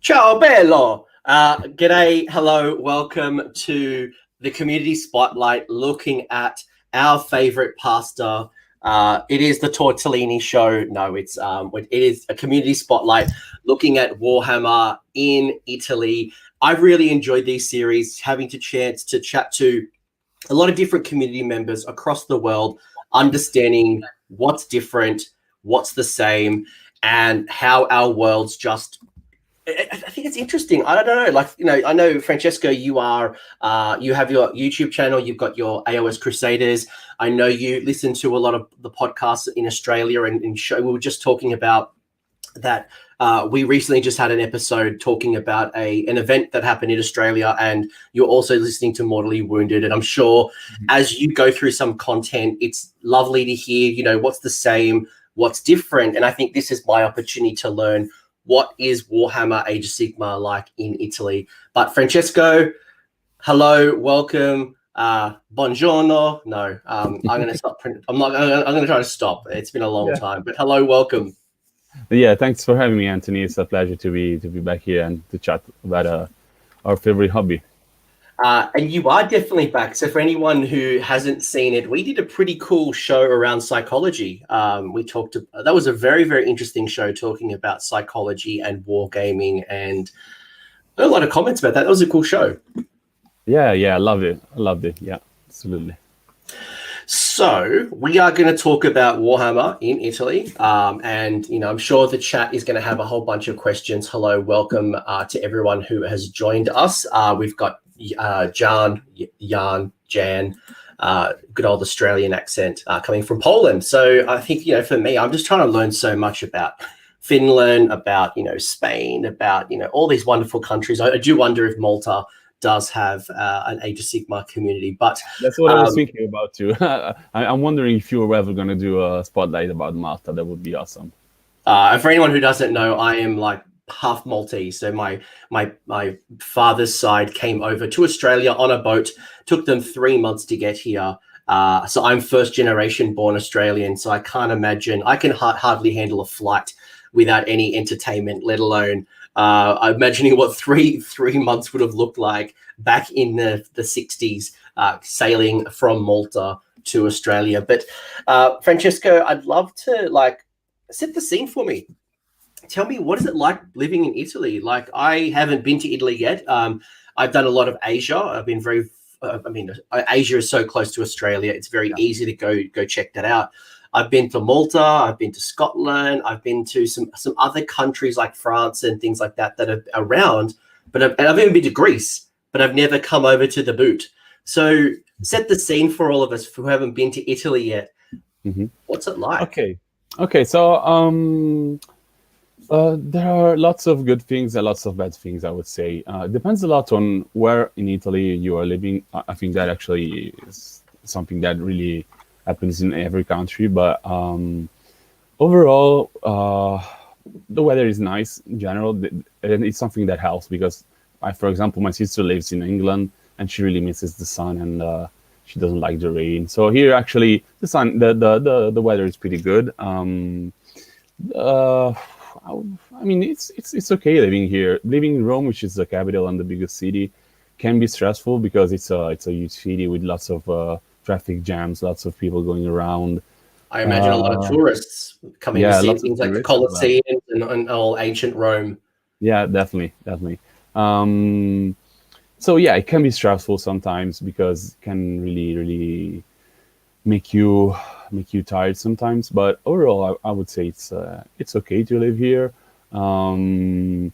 Ciao bello. G'day, hello, welcome to the Community Spotlight, looking at our favorite pasta. It is the Tortellini show. No, it is a Community Spotlight looking at Warhammer in Italy. I've really enjoyed these series, having the chance to chat to a lot of different community members across the world, understanding what's different, what's the same, and how our worlds just I think it's interesting. I don't know. I know, Francesco, you have your YouTube channel. You've got your AOS Crusaders. I know you listen to a lot of the podcasts in Australia and show. We were just talking about that. We recently just had an episode talking about an event that happened in Australia, and you're also listening to Mortally Wounded. And I'm sure as you go through some content, it's lovely to hear, what's the same, what's different. And I think this is my opportunity to learn what is Warhammer Age of Sigmar like in Italy. But Francesco, hello, welcome, buongiorno. No, I'm going to stop. I'm going to try to stop. It's been a long time, but hello, welcome. Yeah, thanks for having me, Anthony. It's a pleasure to be back here and to chat about our favorite hobby. And you are definitely back. So for anyone who hasn't seen it, we did a pretty cool show around psychology. That was a very, very interesting show talking about psychology and wargaming, and a lot of comments about that. That was a cool show. Yeah, I loved it. Yeah, absolutely. So we are going to talk about Warhammer in Italy, and I'm sure the chat is going to have a whole bunch of questions. Hello, welcome to everyone who has joined us. We've got Jan, good old Australian accent coming from Poland. So I think, for me, I'm just trying to learn so much about Finland, about, Spain, about, all these wonderful countries. I do wonder if Malta does have an Age of Sigmar community, but that's what I was thinking about too. I'm wondering if you were ever going to do a spotlight about Malta. That would be awesome. For anyone who doesn't know, I am like half Maltese. So my father's side came over to Australia on a boat. Took them 3 months to get here. So I'm first generation born Australian. So I can't imagine. I can hardly handle a flight without any entertainment, let alone I'm imagining what three months would have looked like back in the 60s, sailing from Malta to Australia. But Francesco, I'd love to set the scene for me. Tell me, what is it like living in Italy? I haven't been to Italy yet. I've done a lot of Asia. I've been Asia is so close to Australia. It's very easy to go check that out. I've been to Malta. I've been to Scotland. I've been to some other countries like France and things like that are around. And I've even been to Greece, but I've never come over to the boot. So set the scene for all of us who haven't been to Italy yet. Mm-hmm. What's it like? Okay. So there are lots of good things and lots of bad things, I would say. Depends a lot on where in Italy you are living. I think that actually is something that really happens in every country. But overall, the weather is nice in general. And it's something that helps because, for example, my sister lives in England and she really misses the sun and she doesn't like the rain. So here, actually, the weather is pretty good. I mean, it's okay living here. Living in Rome, which is the capital and the biggest city, can be stressful because it's a huge city with lots of traffic jams, lots of people going around. I imagine a lot of tourists coming to see things like the Colosseum and old ancient Rome. Yeah, definitely. So yeah, it can be stressful sometimes because it can really make you tired sometimes, but overall I would say it's okay to live here. Not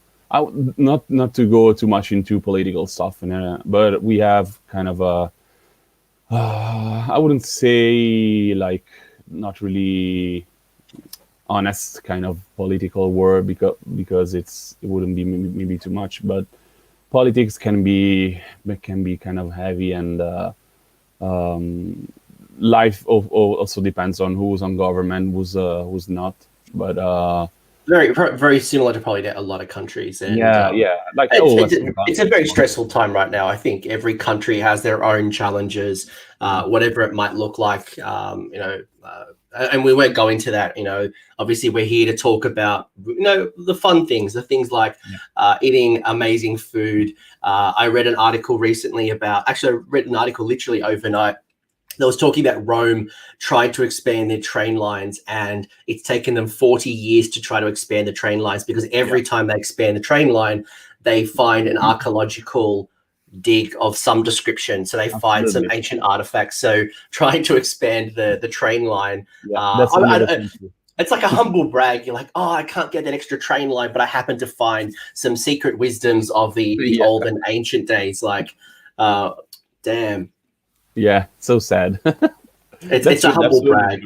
to go too much into political stuff, but we have kind of a I wouldn't say not really honest kind of political war because it wouldn't be maybe too much, but politics can be kind of heavy, and life also depends on who's on government, who's not. But very, very similar to probably a lot of countries. And it's a very stressful time right now. I think every country has their own challenges, whatever it might look like. and we won't go into that. Obviously we're here to talk about the fun things, the things like eating amazing food. I read an article recently I read an article literally overnight that was talking about Rome tried to expand their train lines, and it's taken them 40 years to try to expand the train lines, because every time they expand the train line, they find an archaeological dig of some description. So they find some ancient artifacts. So trying to expand the train line, it's like a humble brag. You're like, oh, I can't get that extra train line, but I happen to find some secret wisdoms of the old and ancient days. Like, damn. Yeah, so sad. It's a humble brag.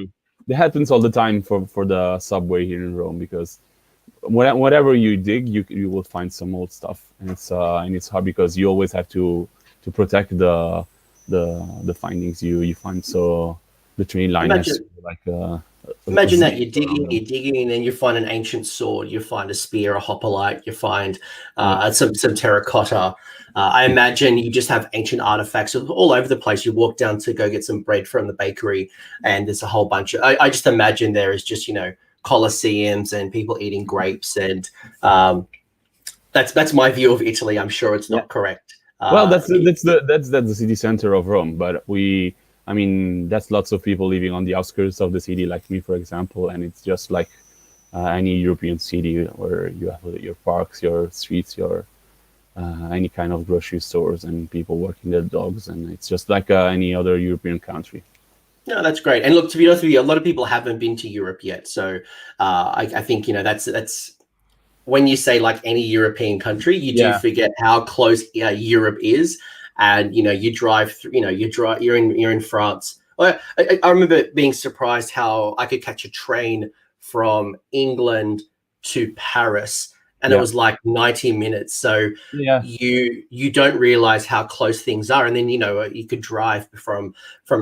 It happens all the time for the subway here in Rome, because whatever you dig, you will find some old stuff, and it's hard because you always have to protect the findings you find. So the train line is like imagine that you're digging, and then you find an ancient sword, you find a spear, a hoplite, you find some terracotta. I imagine you just have ancient artifacts all over the place. You walk down to go get some bread from the bakery, and there's a whole bunch of. I just imagine there is just colosseums and people eating grapes, and that's my view of Italy. I'm sure it's not correct. Well, that's the city center of Rome, but that's lots of people living on the outskirts of the city, like me, for example, and it's just like any European city where you have your parks, your streets, your any kind of grocery stores, and people walking their dogs, and it's just like any other European country. No, that's great. And look, to be honest with you, a lot of people haven't been to Europe yet, so I think that's when you say like any European country, you do forget how close Europe is. And you drive through, you're in France. I remember being surprised how I could catch a train from England to Paris, and it was like 90 minutes. So you don't realize how close things are. And then you could drive from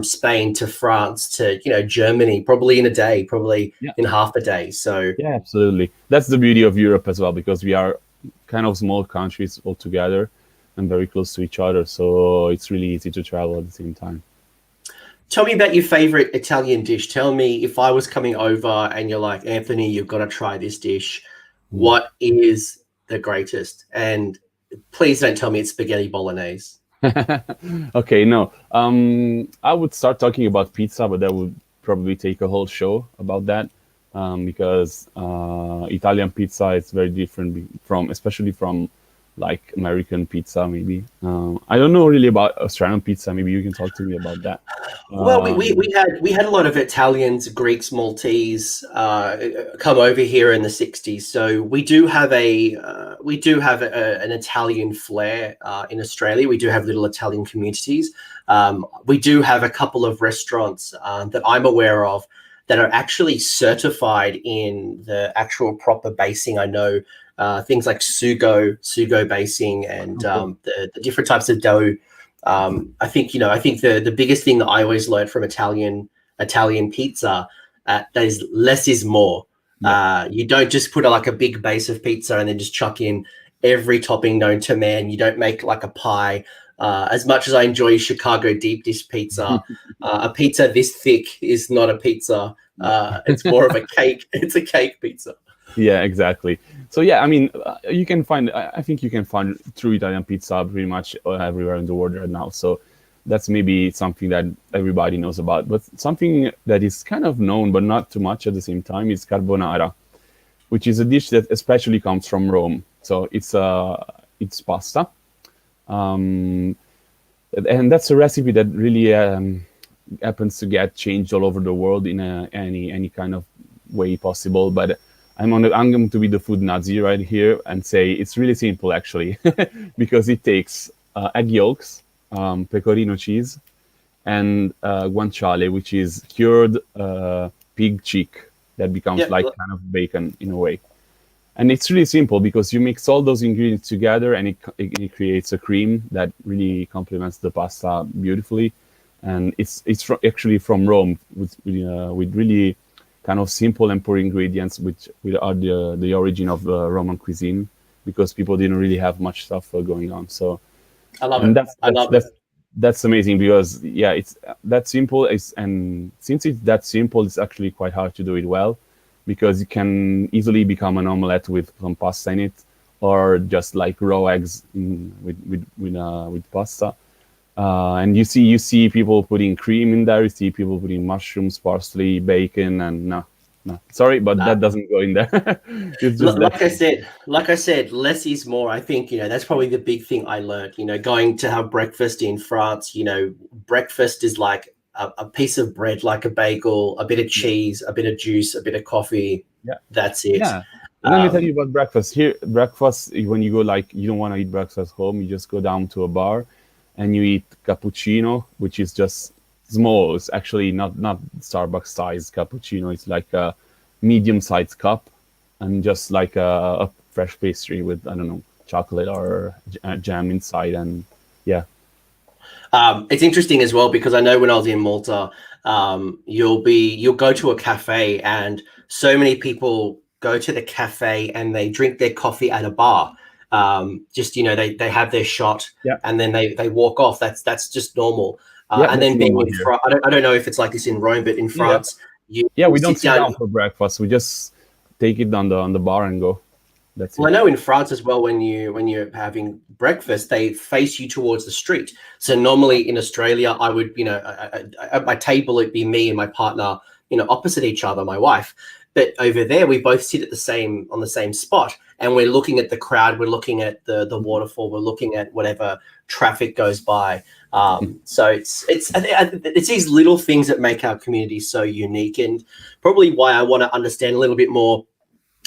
Spain to France to Germany probably in a day, probably in half a day. So yeah, absolutely. That's the beauty of Europe as well, because we are kind of small countries all together and very close to each other, so it's really easy to travel at the same time. Tell me about your favorite Italian dish. Tell me, if I was coming over and you're like, Anthony, you've got to try this dish, what is the greatest? And please don't tell me it's spaghetti bolognese. Okay, no. I would start talking about pizza, but that would probably take a whole show about that, because Italian pizza is very different especially from like American pizza, maybe. I don't know really about Australian pizza. Maybe you can talk to me about that. Well, we had a lot of Italians, Greeks, Maltese come over here in the 60s. So we do have an Italian flair in Australia. We do have little Italian communities. We do have a couple of restaurants that I'm aware of that are actually certified in the actual proper basing. I know things like sugo basing, and the different types of dough. I think the biggest thing that I always learned from Italian pizza that is less is more. You don't just put like a big base of pizza and then just chuck in every topping known to man. You don't make like a pie. As much as I enjoy Chicago deep dish pizza, a pizza this thick is not a pizza. It's more of a cake. It's a cake pizza. Yeah, exactly. So yeah, I mean, I think you can find true Italian pizza pretty much everywhere in the world right now. So that's maybe something that everybody knows about. But something that is kind of known, but not too much at the same time, is carbonara, which is a dish that especially comes from Rome. So it's pasta. And that's a recipe that really happens to get changed all over the world in any kind of way possible. But I'm going to be the food Nazi right here and say it's really simple, actually, because it takes egg yolks, pecorino cheese, and guanciale, which is cured pig cheek that becomes kind of bacon in a way. And it's really simple because you mix all those ingredients together, and it creates a cream that really complements the pasta beautifully. And it's actually from Rome with really kind of simple and poor ingredients, which are the origin of Roman cuisine, because people didn't really have much stuff going on. So I love it. That's amazing because it's that simple. And since it's that simple, it's actually quite hard to do it well, because you can easily become an omelette with some pasta in it, or just like raw eggs with pasta. And you see people putting cream in there. You see people putting mushrooms, parsley, bacon, and no, sorry, but that doesn't go in there. It's just like I said, less is more. I think, that's probably the big thing I learned. Going to have breakfast in France. Breakfast is like a piece of bread, like a bagel, a bit of cheese, a bit of juice, a bit of coffee. Yeah. That's it. Yeah. Let me tell you about breakfast. Here, breakfast, when you go, like, you don't want to eat breakfast home, you just go down to a bar and you eat cappuccino, which is just small. It's actually not Starbucks size cappuccino. It's like a medium-sized cup, and just like a fresh pastry with, I don't know, chocolate or jam inside. And yeah. It's interesting as well, because I know when I was in Malta, you'll go to a cafe, and so many people go to the cafe and they drink their coffee at a bar. They have their shot, and then they walk off. That's just normal. And then being in France, I don't know if it's like this in Rome, but in France, we don't sit down for breakfast. We just take it on the bar and go. That's it. Well, I know in France as well, when you're having breakfast, they face you towards the street. So normally in Australia, I would, at my table, it'd be me and my partner, opposite each other, my wife. But over there, we both sit on the same spot, and we're looking at the crowd, we're looking at the waterfall, we're looking at whatever traffic goes by. So it's these little things that make our community so unique, and probably why I want to understand a little bit more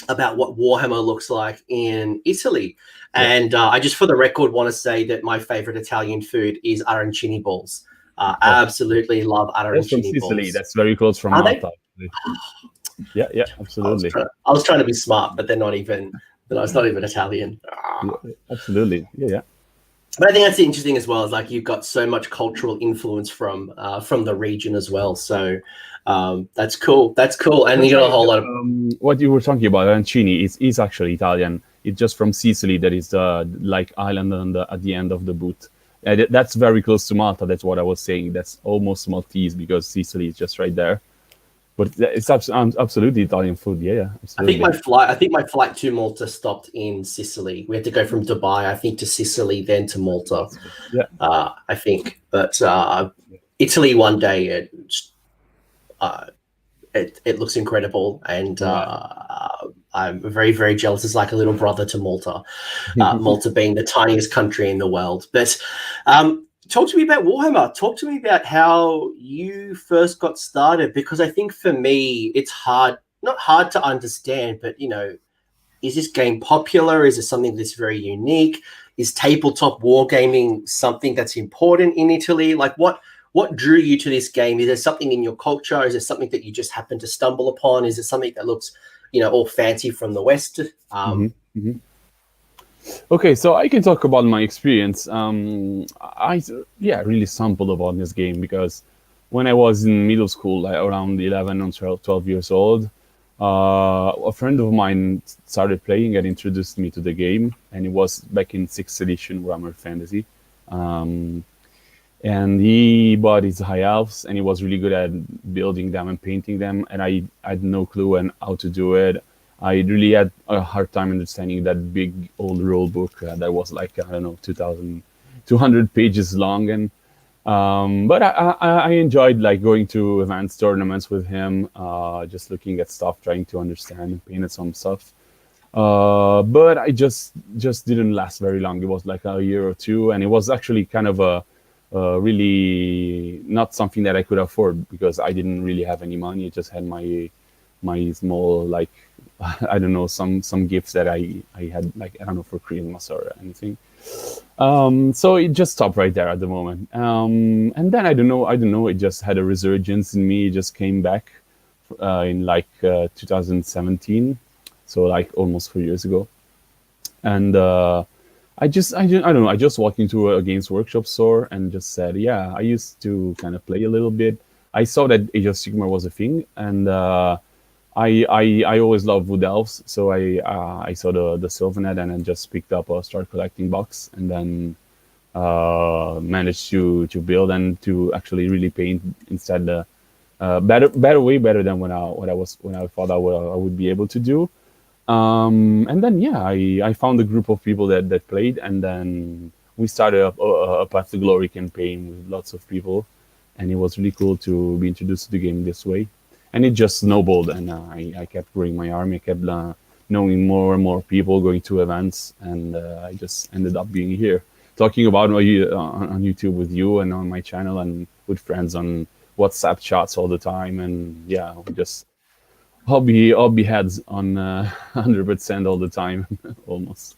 about what Warhammer looks like in Italy. And I just, for the record, want to say that my favorite Italian food is arancini balls. Absolutely love arancini balls. Sicily. That's very close from Malta. Yeah, absolutely. I was trying to be smart, but they're not even. It's not even Italian. Yeah, absolutely, yeah. But I think that's interesting as well. Is like you've got so much cultural influence from the region as well. So that's cool. That's cool. And you got a whole lot of what you were talking about. Arancini is actually Italian. It's just from Sicily. That is the island at the end of the boot. That's very close to Malta. That's what I was saying. That's almost Maltese, because Sicily is just right there. But it's absolutely Italian food. Yeah, absolutely. I think my flight to Malta stopped in Sicily. We had to go from Dubai, I think, to Sicily, then to Malta. Yeah. I think. But Italy one day, it looks incredible, and I'm very, very jealous. It's like a little brother to Malta. Malta being the tiniest country in the world. But talk to me about Warhammer. Talk to me about how you first got started, because I think for me, it's not hard to understand, but, is this game popular? Is it something that's very unique? Is tabletop wargaming something that's important in Italy? Like, what drew you to this game? Is there something in your culture? Is it something that you just happened to stumble upon? Is it something that looks, all fancy from the West? Okay, so I can talk about my experience. I really stumbled upon this game because when I was in middle school, like around 11 or 12 years old, a friend of mine started playing and introduced me to the game, and it was back in 6th edition Warhammer Fantasy. And he bought his high elves, and he was really good at building them and painting them, and I had no clue on how to do it. I really had a hard time understanding that big old rule book that was like, I don't know, 2,200 pages long. And but I enjoyed like going to events, tournaments with him, just looking at stuff, trying to understand and painted some stuff. But I just didn't last very long. It was like a year or two, and it was actually kind of a really not something that I could afford, because I didn't really have any money. I just had my small, like, I don't know, some gifts that I had, like, I don't know, for Christmas or anything. So it just stopped right there at the moment. And then I don't know, it just had a resurgence in me. It just came back in like 2017, so like almost 4 years ago. And I don't know, I just walked into a Games Workshop store and just said, yeah, I used to kind of play a little bit. I saw that Age of Sigmar was a thing, and I always loved Wood Elves, so I saw the Sylvanet and then just picked up a Start Collecting box, and then managed to build and to actually really paint instead way better than when I thought I would be able to do. And then I found a group of people that played, and then we started a Path to Glory campaign with lots of people, and it was really cool to be introduced to the game this way. And it just snowballed, and I kept growing my army. I kept knowing more and more people, going to events, and I just ended up being here, talking about on YouTube with you and on my channel and with friends on WhatsApp chats all the time. And yeah, we just hobby heads on 100% all the time, almost.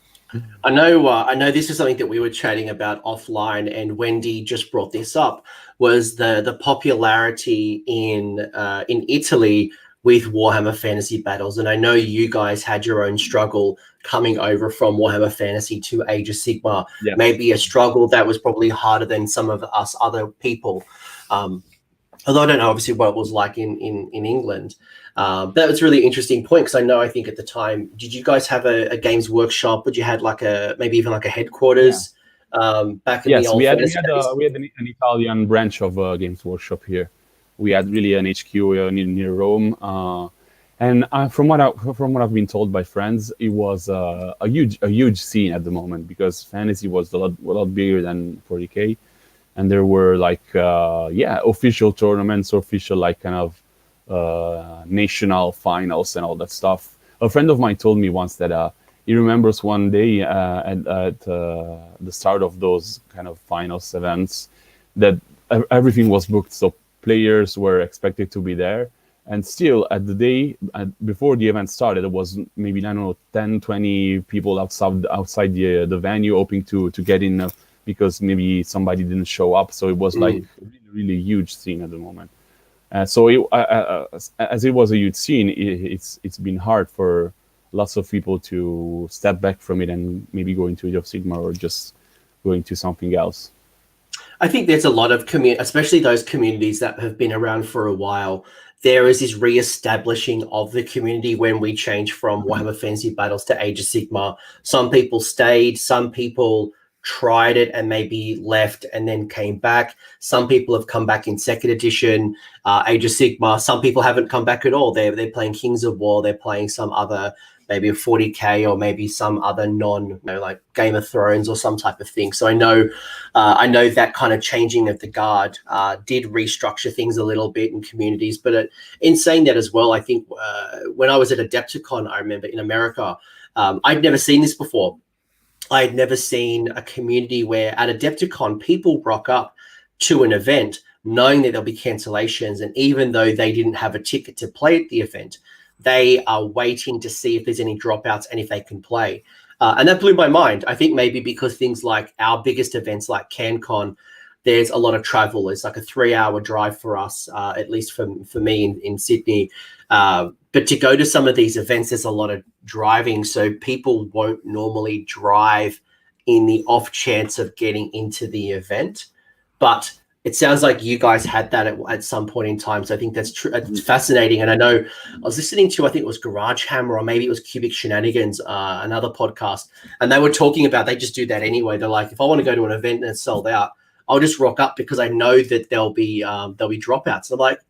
I know this is something that we were chatting about offline, and Wendy just brought this up, was the popularity in Italy with Warhammer Fantasy Battles. And I know you guys had your own struggle coming over from Warhammer Fantasy to Age of Sigmar. Yeah. Maybe a struggle that was probably harder than some of us other people. Although I don't know, obviously, what it was like in England. That was a really interesting point, because I think at the time, did you guys have a games workshop? But you had maybe even a headquarters back in the old days? We had an Italian branch of Games Workshop here. We had really an HQ near Rome, and from what I've been told by friends, it was a huge scene at the moment, because fantasy was a lot bigger than 40K. And there were official tournaments, official national finals and all that stuff. A friend of mine told me once that he remembers one day at the start of those kind of finals events that everything was booked, so players were expected to be there. And still, at the day before the event started, it was maybe 10, 20 people outside the venue hoping to get in. Because maybe somebody didn't show up, so it was really, really huge scene at the moment. So as it was a huge scene, it's been hard for lots of people to step back from it and maybe go into Age of Sigmar or just go into something else. I think there's a lot of especially those communities that have been around for a while. There is this re-establishing of the community when we changed from Warhammer Fantasy Battles to Age of Sigmar. Some people stayed, some people tried it and maybe left and then came back. Some people have come back in second edition, Age of Sigmar. Some people haven't come back at all. They're playing Kings of War. They're playing some other, maybe a 40K or maybe some other like Game of Thrones or some type of thing. So I know that kind of changing of the guard did restructure things a little bit in communities. But in saying that as well, I think when I was at Adepticon, I remember in America, I'd never seen this before. I had never seen a community where at Adepticon, people rock up to an event knowing that there'll be cancellations. And even though they didn't have a ticket to play at the event, they are waiting to see if there's any dropouts and if they can play. And that blew my mind. I think maybe because things like our biggest events like CanCon, there's a lot of travel. It's like a 3-hour drive for us, at least for me in Sydney. But to go to some of these events, there's a lot of driving. So people won't normally drive in the off chance of getting into the event. But it sounds like you guys had that at some point in time. So I think that's true. It's fascinating. And I know I was listening to, I think it was Garage Hammer or maybe it was Cubic Shenanigans, another podcast. And they were talking about, they just do that anyway. They're like, if I want to go to an event and it's sold out, I'll just rock up because I know that there'll be dropouts. And I'm like,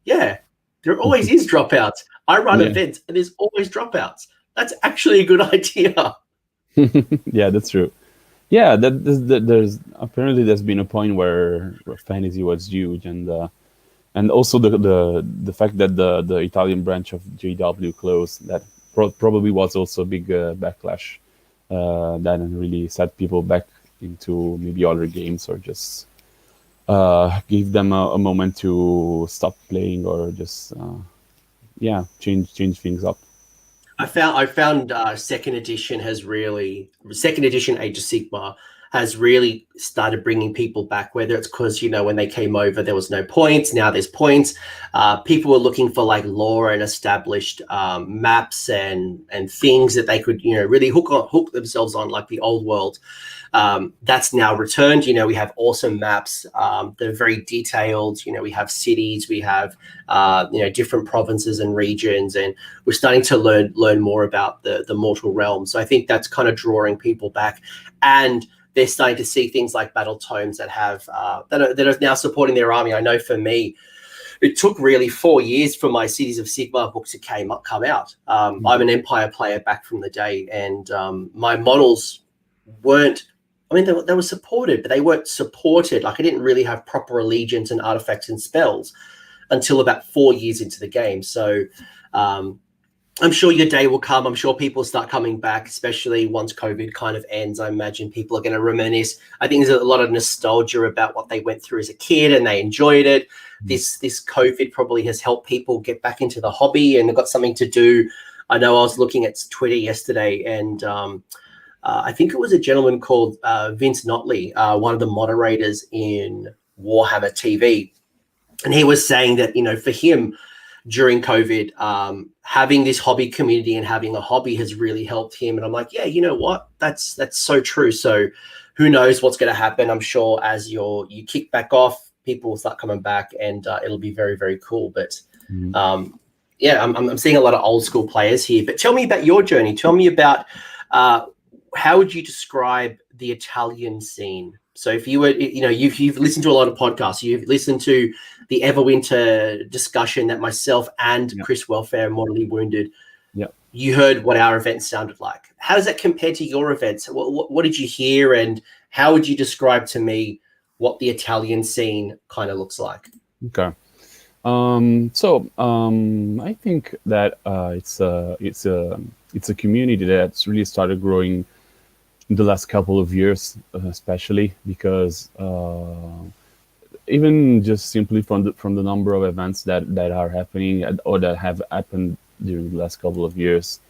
yeah, there always is dropouts. I run events and there's always dropouts. That's actually a good idea. Yeah, that's true. Yeah, there's been a point where fantasy was huge, and also the fact that the Italian branch of JW closed, that probably was also a big backlash that really set people back into maybe other games, or just give them a moment to stop playing, or just change things up. I found second edition Age of Sigmar has really started bringing people back, whether it's because, when they came over, there was no points. Now there's points. People were looking for like lore and established maps and things that they could, really hook themselves on, like the old world. That's now returned. We have awesome maps. They're very detailed. We have cities, we have, different provinces and regions, and we're starting to learn more about the mortal realm. So I think that's kind of drawing people back. And they're starting to see things like battle tomes that have that are now supporting their army. I know for me, it took really 4 years for my Cities of Sigmar book to come out. I'm an Empire player back from the day, and my models weren't. I mean, they were supported, but they weren't supported. Like, I didn't really have proper allegiance and artifacts and spells until about 4 years into the game. So I'm sure your day will come. I'm sure people start coming back, especially once COVID kind of ends. I imagine people are going to reminisce. I think there's a lot of nostalgia about what they went through as a kid, and they enjoyed it. This COVID probably has helped people get back into the hobby and got something to do. I know I was looking at Twitter yesterday, and I think it was a gentleman called Vince Notley, one of the moderators in Warhammer TV. And he was saying that, for him during COVID, having this hobby community and having a hobby has really helped him. And I'm like, yeah, you know what? That's so true. So who knows what's going to happen? I'm sure as you kick back off, people will start coming back, and it'll be very, very cool. But yeah, I'm seeing a lot of old school players here. But tell me about your journey. Tell me about how would you describe the Italian scene? So if you were, you've listened to a lot of podcasts, you've listened to the Everwinter discussion that myself and Chris Welfare, Mortally Wounded, you heard what our events sounded like. How does that compare to your events? What did you hear, and how would you describe to me what the Italian scene kind of looks like? Okay. So I think that it's a community that's really started growing in the last couple of years, especially because even just simply from the number of events that are happening or that have happened during the last couple of years,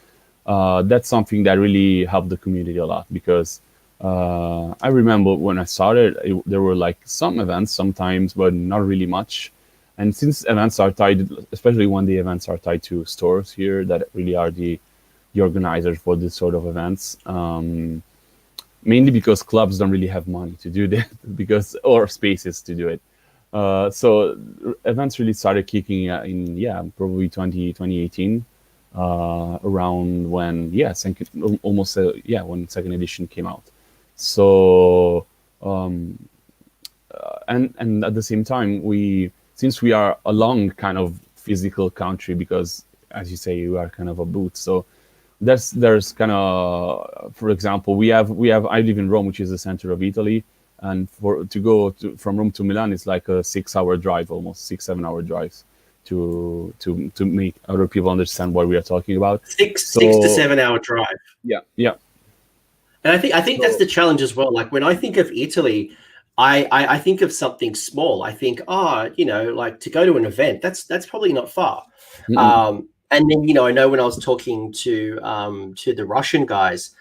that's something that really helped the community a lot. Because I remember when I started, there were like some events sometimes, but not really much. And since events are tied, especially when the events are tied to stores here that really are the organizers for this sort of events, mainly because clubs don't really have money to do that, or spaces to do it. So events really started kicking in, probably 2018, around when, when second edition came out. So, and at the same time, since we are a long kind of physical country, because as you say, we are kind of a boot. So there's kind of, for example, we have, I live in Rome, which is the center of Italy. And to go from Rome to Milan, it's like a 6-hour drive, almost 6-7 hour drives to make other people understand what we are talking about. 6 to 7 hour drive. Yeah. And I think that's the challenge as well. Like when I think of Italy, I think of something small. I think, like to go to an event, that's probably not far. Mm-hmm. And then, I know when I was talking to the Russian guys,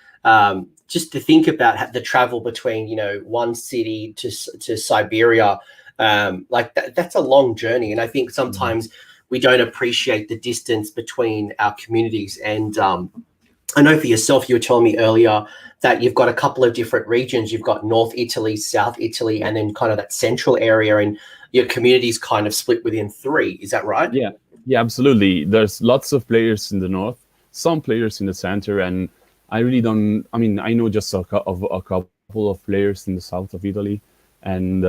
just to think about the travel between, one city to Siberia, that's a long journey. And I think sometimes we don't appreciate the distance between our communities. And I know for yourself, you were telling me earlier that you've got a couple of different regions. You've got North Italy, South Italy, and then kind of that central area, and your community's kind of split within 3. Is that right? Yeah, absolutely. There's lots of players in the north, some players in the center, and I really don't. I mean, I know just a couple of players in the south of Italy, and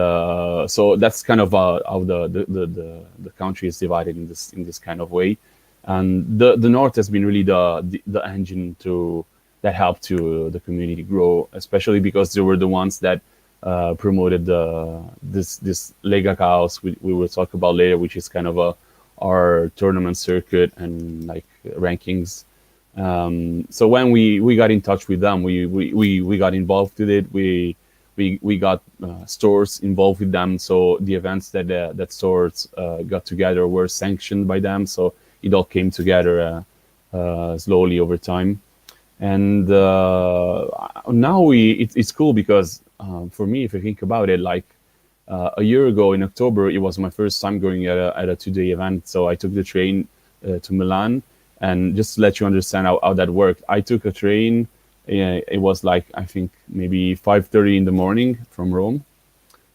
so that's kind of how the country is divided in this kind of way. And the north has been really the engine that helped to the community grow, especially because they were the ones that promoted this Lega Chaos we will talk about later, which is kind of our tournament circuit and like rankings. So when we got in touch with them, we got involved with it. We got stores involved with them. So the events that stores got together were sanctioned by them. So it all came together slowly over time. And now it's cool because for me, if I think about it, like a year ago in October, it was my first time going at a 2-day event. So I took the train to Milan. And just to let you understand how that worked, I took a train. It was like, I think, maybe 5:30 in the morning from Rome.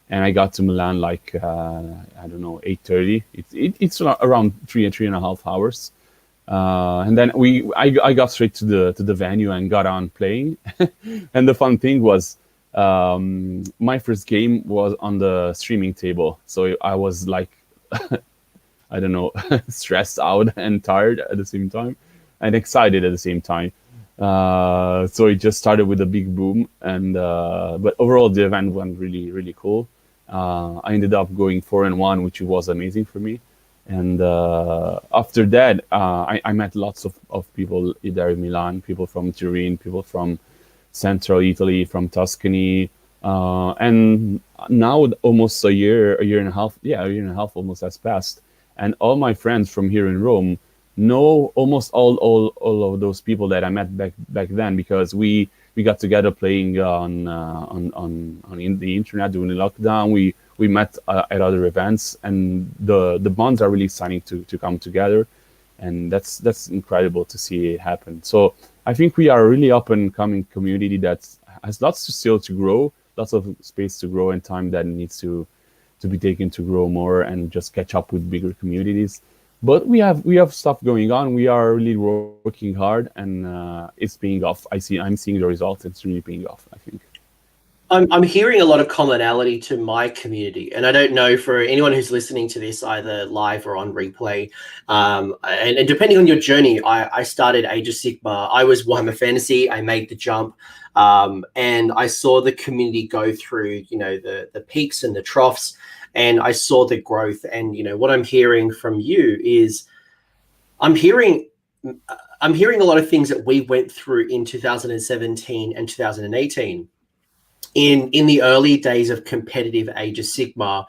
And I got to Milan like, I don't know, 8:30. It's around 3.5 hours. And then I got straight to the venue and got on playing. And the fun thing was, my first game was on the streaming table. So I was like, I don't know, stressed out and tired at the same time, and excited at the same time. So it just started with a big boom, and but overall the event went really, really cool. I ended up going 4-1, which was amazing for me. And after that, I met lots of people there in Milan, people from Turin, people from central Italy, from Tuscany. And now almost a year and a half, a year and a half almost has passed. And all my friends from here in Rome know almost all of those people that I met back then, because we got together playing on the internet during the lockdown. We met at other events, and the bonds are really starting to come together, and that's incredible to see it happen. So I think we are a really up and coming community that has lots to grow, lots of space to grow, and time that needs to be taken to grow more and just catch up with bigger communities. But we have stuff going on. We are really working hard, and it's paying off. I'm seeing the results. It's really paying off, I think. I'm hearing a lot of commonality to my community, and I don't know for anyone who's listening to this either live or on replay. And depending on your journey, I started Age of Sigmar. I was Warhammer Fantasy. I made the jump, and I saw the community go through, the peaks and the troughs, and I saw the growth. And what I'm hearing from you is, I'm hearing a lot of things that we went through in 2017 and 2018. In the early days of competitive Age of Sigmar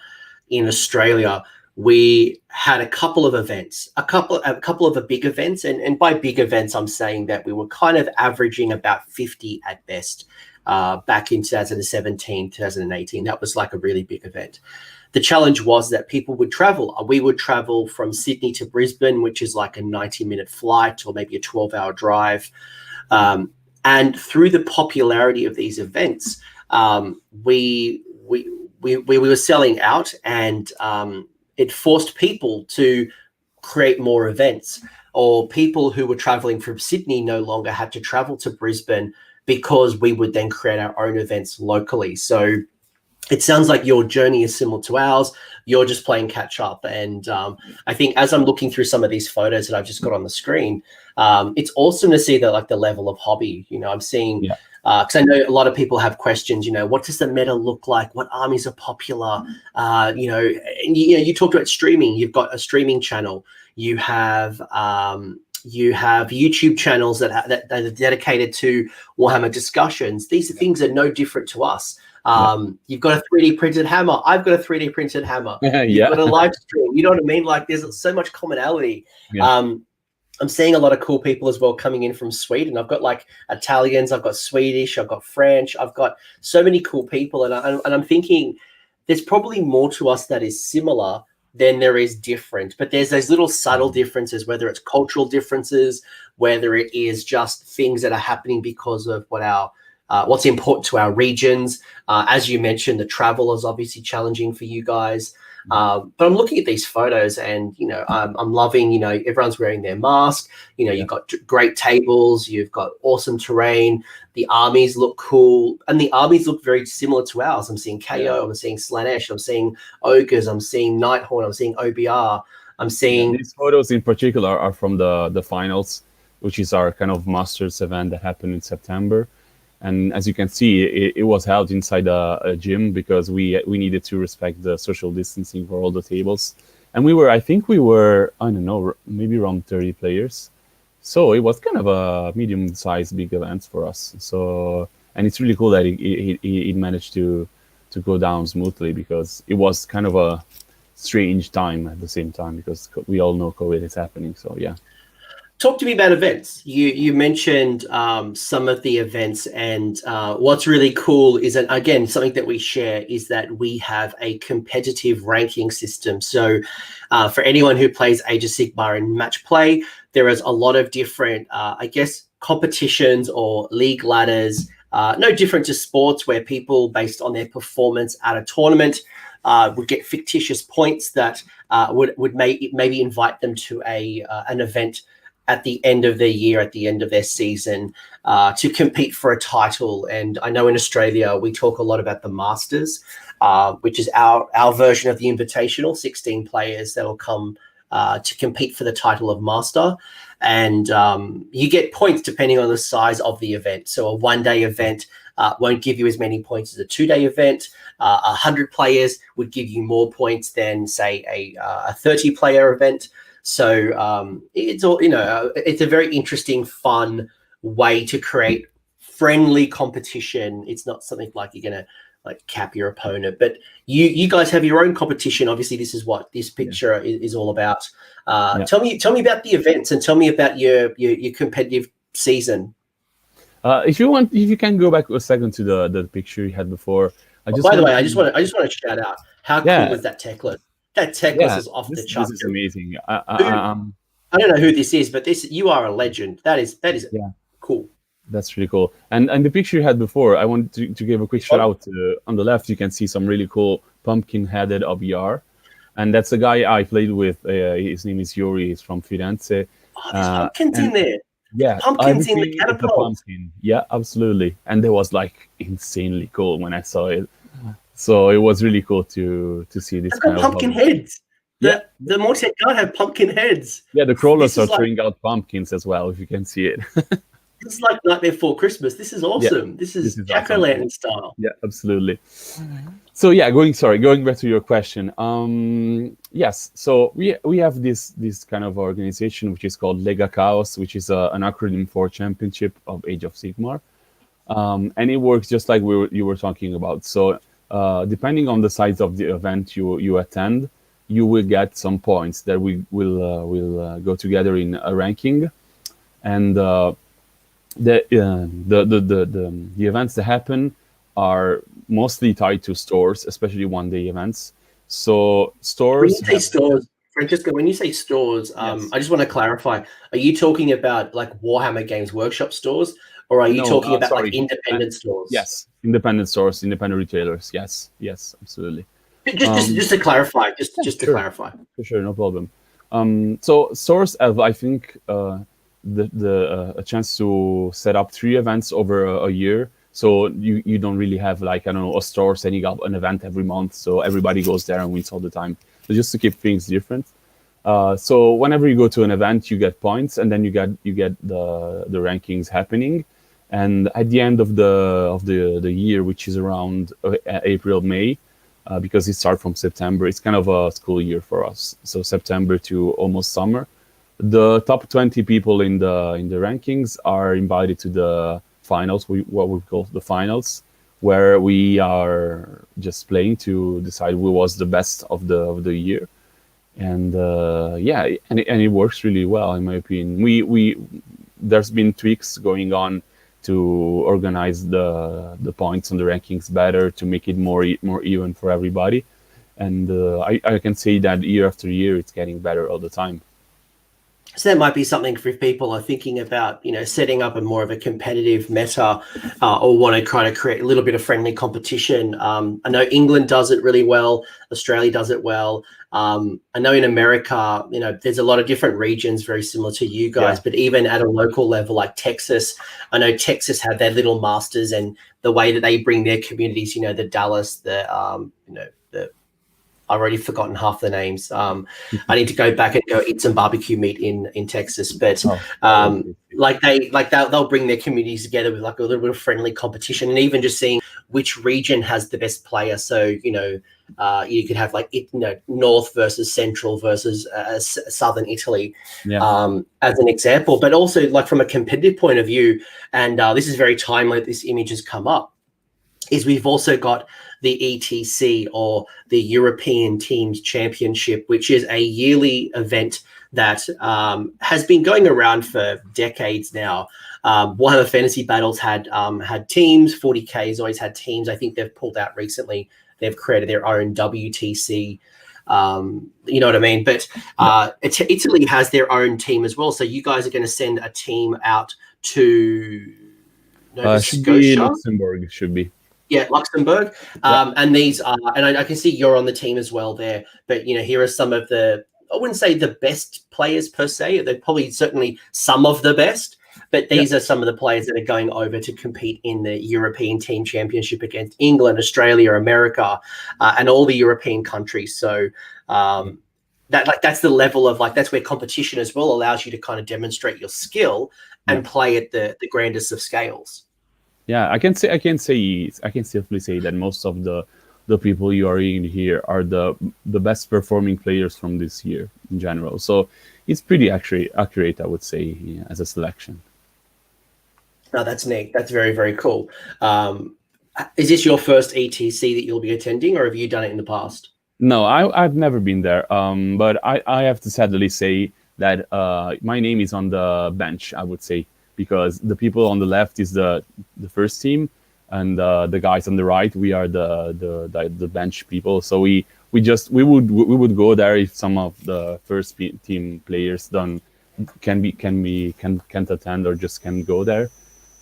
in Australia, we had a couple of events, a couple of big events, and by big events, I'm saying that we were kind of averaging about 50 at best back in 2017, 2018. That was like a really big event. The challenge was that people would travel. We would travel from Sydney to Brisbane, which is like a 90-minute flight or maybe a 12-hour drive. And through the popularity of these events, we were selling out, and it forced people to create more events, or people who were traveling from Sydney no longer had to travel to Brisbane because we would then create our own events locally. So it sounds like your journey is similar to ours. You're just playing catch up. And I think as I'm looking through some of these photos that I've just got on the screen, it's awesome to see the level of hobby. I'm seeing, because I know a lot of people have questions, what does the meta look like? What armies are popular? And you talked about streaming. You've got a streaming channel. You have YouTube channels that are dedicated to Warhammer discussions. These things are no different to us. You've got a 3D printed hammer. I've got a 3D printed hammer. You've got a live stream. You know what I mean? Like, there's so much commonality. I'm seeing a lot of cool people as well coming in from Sweden. I've got like Italians, I've got Swedish, I've got French, I've got so many cool people. And I'm thinking there's probably more to us that is similar than there is different. But there's those little subtle differences, whether it's cultural differences, whether it is just things that are happening because of what's important to our regions. As you mentioned, the travel is obviously challenging for you guys. But I'm looking at these photos, and I'm loving, everyone's wearing their mask. You've got great tables, you've got awesome terrain. The armies look cool, and the armies look very similar to ours. I'm seeing KO, I'm seeing Slanesh, I'm seeing Ogres, I'm seeing Nighthorn, I'm seeing OBR, I'm seeing. These photos in particular are from the finals, which is our kind of Masters event that happened in September. And as you can see, it was held inside a gym because we needed to respect the social distancing for all the tables. And I think we were, I don't know, maybe around 30 players. So it was kind of a medium-sized big event for us. So, and it's really cool that it managed to go down smoothly, because it was kind of a strange time at the same time, because we all know COVID is happening. So yeah. Talk to me about events. You mentioned some of the events, and what's really cool is that, again, something that we share is that we have a competitive ranking system. So for anyone who plays Age of Sigmar in match play, there is a lot of different, competitions or league ladders, no different to sports, where people, based on their performance at a tournament, would get fictitious points that would maybe invite them to an event at the end of their year, at the end of their season, to compete for a title. And I know in Australia we talk a lot about the Masters, which is our version of the Invitational. 16 players that will come to compete for the title of Master, and you get points depending on the size of the event. So a 1-day event won't give you as many points as a 2-day event. 100 players would give you more points than, say, a 30-player event. So it's all, it's a very interesting, fun way to create friendly competition. It's not something like you're gonna like cap your opponent, but you guys have your own competition. Obviously, this is what this picture is all about. Tell me about the events, and tell me about your competitive season. If you can go back a second to the picture you had before. I just want to shout out how cool is that tech list. That tech list is off the charts. This is amazing. I don't know who this is, but you are a legend. That is cool. That's really cool. And the picture you had before, I want to give a quick shout out. On the left, you can see some really cool pumpkin-headed OBR. And that's a guy I played with. His name is Yuri. He's from Firenze. Oh, there's pumpkins in there. Yeah. Pumpkins in the catapult. Pumpkin. Yeah, absolutely. And that was like insanely cool when I saw it. So it was really cool to see this kind of pumpkin heads. The Mortek guard have pumpkin heads. Yeah, the crawlers are throwing out pumpkins as well, if you can see it. This is like Nightmare Before Christmas. This is awesome. Yeah, this is jack-o'-lantern style. Yeah, absolutely. So yeah, going back to your question. Yes, so we have this kind of organization which is called Lega Chaos, which is an acronym for Championship of Age of Sigmar, and it works just like you were talking about. So depending on the size of the event you attend, you will get some points that we will go together in a ranking, and the events that happen are mostly tied to stores, especially 1-day events. So stores. When you say stores, Francesco, when you say stores, Yes. I just want to clarify: are you talking about like Warhammer Games Workshop stores, or are you talking about like independent stores? Yes, independent stores, independent retailers. Yes, absolutely. Just to clarify, just to clarify. For sure, no problem. So stores have, I think, a chance to set up 3 events over a year. So you don't really have like, I don't know, a store setting up an event every month, so everybody goes there and wins all the time. So just to keep things different. So whenever you go to an event, you get points, and then you get the rankings happening. And at the end of the year, which is around April, May, because it starts from September, it's kind of a school year for us. So September to almost summer. The top 20 people in the rankings are invited to the finals, what we call the finals, where we are just playing to decide who was the best of the year. And and it works really well, in my opinion. We there's been tweaks going on to organize the points on the rankings better, to make it more even for everybody. And I can say that year after year, it's getting better all the time. So that might be something for if people are thinking about, setting up a more of a competitive meta, or want to kind of create a little bit of friendly competition. I know England does it really well. Australia does it well. I know in America, there's a lot of different regions very similar to you guys, but even at a local level like Texas, I know Texas have their little masters, and the way that they bring their communities, the Dallas, I've already forgotten half the names. I need to go back and go eat some barbecue meat in Texas. But they'll bring their communities together with like a little bit of friendly competition, and even just seeing which region has the best player. So you could have like North versus Central versus Southern Italy, as an example. But also like from a competitive point of view, and this is very timely that this image has come up, is we've also got the ETC, or the European Teams Championship, which is a yearly event that has been going around for decades now. Warhammer Fantasy Battles had teams. 40K has always had teams. I think they've pulled out recently. They've created their own WTC. You know what I mean? But Italy has their own team as well. So you guys are going to send a team out to Nova Scotia? Luxembourg, should be. Yeah, Luxembourg. And these are, and I can see you're on the team as well there. But here are some of the I wouldn't say the best players per se. They're probably certainly some of the best, but these are some of the players that are going over to compete in the European Team Championship against England, Australia, America, and all the European countries. So that's the level of that's where competition as well allows you to kind of demonstrate your skill and play at the grandest of scales. Yeah, I can safely say that most of the people you are in here are the best performing players from this year in general. So it's pretty accurate, I would say, as a selection. No, that's neat. That's very, very cool. Is this your first ETC that you'll be attending, or have you done it in the past? No, I've never been there. But I have to sadly say that my name is on the bench, I would say, because the people on the left is the first team, and the guys on the right, we are the bench people. So we would go there if some of the first team players can't attend or just can't go there.